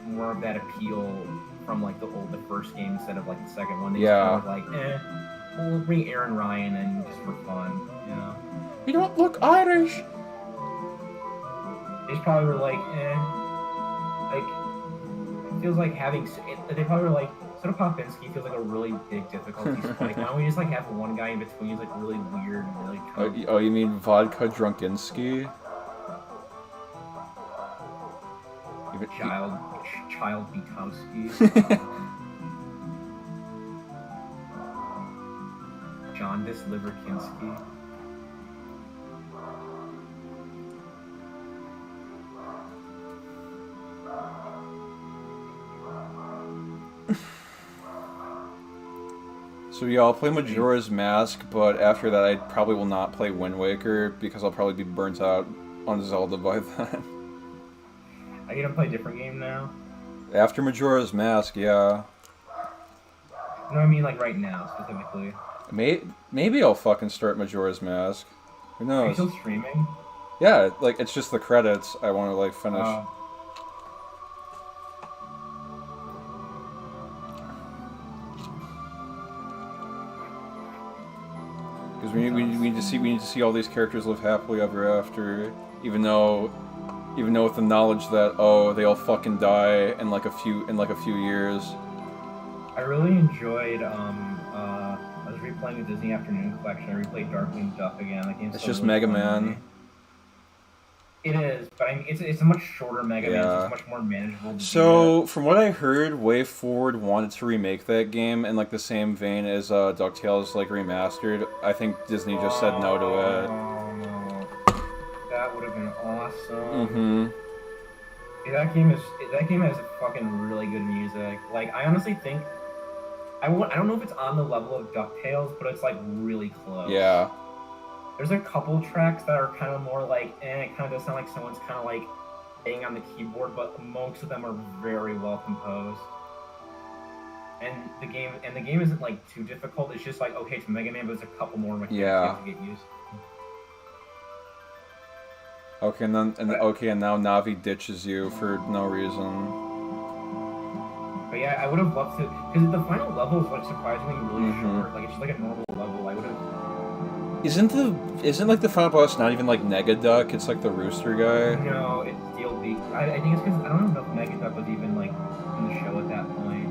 more of that appeal from like the first game instead of like the second one. They just like, we'll bring Aaron Ryan in just for fun, you know. You don't look Irish. They just probably were like, like it feels like having. They probably were like. Sort of Popinski feels like a really big difficulty. Like, why don't we just like have one guy in between who's like really weird and really kind Oh, you mean Vodka Drunkinski? Child Butowski. Jaundice Liverkinski. So yeah, I'll play Majora's Mask, but after that I probably will not play Wind Waker because I'll probably be burnt out on Zelda by then. Are you gonna play a different game now? After Majora's Mask, yeah. No, I mean like right now specifically. Maybe I'll fucking start Majora's Mask. Who knows? Are you still streaming? Yeah, like it's just the credits I want to like finish. Because we need to see all these characters live happily ever after, even though with the knowledge that they all fucking die in like a few years. I really enjoyed I was replaying the Disney Afternoon Collection. I replayed Darkwing Duck again. That game's It's so just really Mega fun to Man. me. It is, but I mean, it's a much shorter Mega Man, so Yeah. it's much more manageable. To do So, from what I heard, Way Forward wanted to remake that game in like the same vein as DuckTales like remastered. I think Disney just said no to it. Oh, no. That would have been awesome. Mm-hmm. That game has fucking really good music. Like I honestly think I don't know if it's on the level of DuckTales, but it's like really close. Yeah. There's a couple tracks that are kind of more like, it kind of does sound like someone's kind of like banging on the keyboard, but most of them are very well composed. And the game isn't like too difficult. It's just like, okay, it's Mega Man, but there's a couple more mechanics you have to get used. Okay, and now Navi ditches you for no reason. But yeah, I would have loved to, because the final level is like surprisingly really Mhm. short. Like it's just like a normal level. I would have. Isn't like the final boss not even like Negaduck? It's like the rooster guy. No, it's DLB. I think it's because I don't know if Megaduck was even like in the show at that point.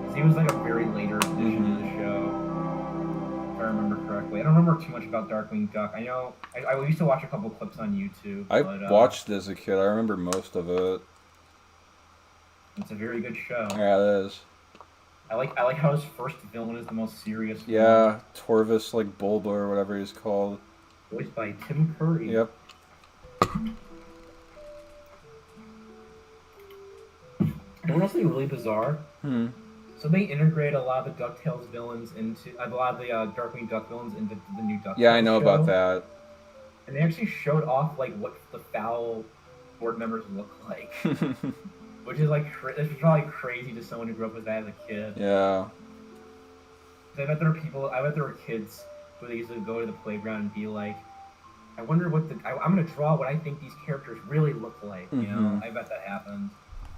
'Cause he was like a very later addition to the show, if I remember correctly. I don't remember too much about Darkwing Duck. I know I used to watch a couple clips on YouTube. I but, watched it as a kid. I remember most of it. It's a very good show. Yeah, it is. I like how his first villain is the most serious. Yeah, Torvis like Bulba or whatever he's called. Voiced by Tim Curry. Yep. You know what else is really bizarre? Hmm. So they integrate a lot of the DuckTales villains into a lot of the Darkwing Duck villains into the new DuckTales. Yeah, I know show. about that. And they actually showed off like what the foul board members look like, which is like this is probably crazy to someone who grew up with that as a kid. Yeah. 'Cause I bet there were kids who they used to go to the playground and be like, I wonder what I'm gonna draw what I think these characters really look like. You know, I bet that happened.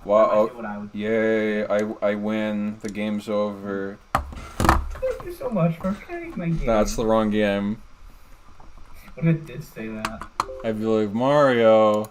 Wow. What I would Yay! I win. The game's over. Thank you so much for playing my game. That's the wrong game. What if it did say that? I'd be like, Mario,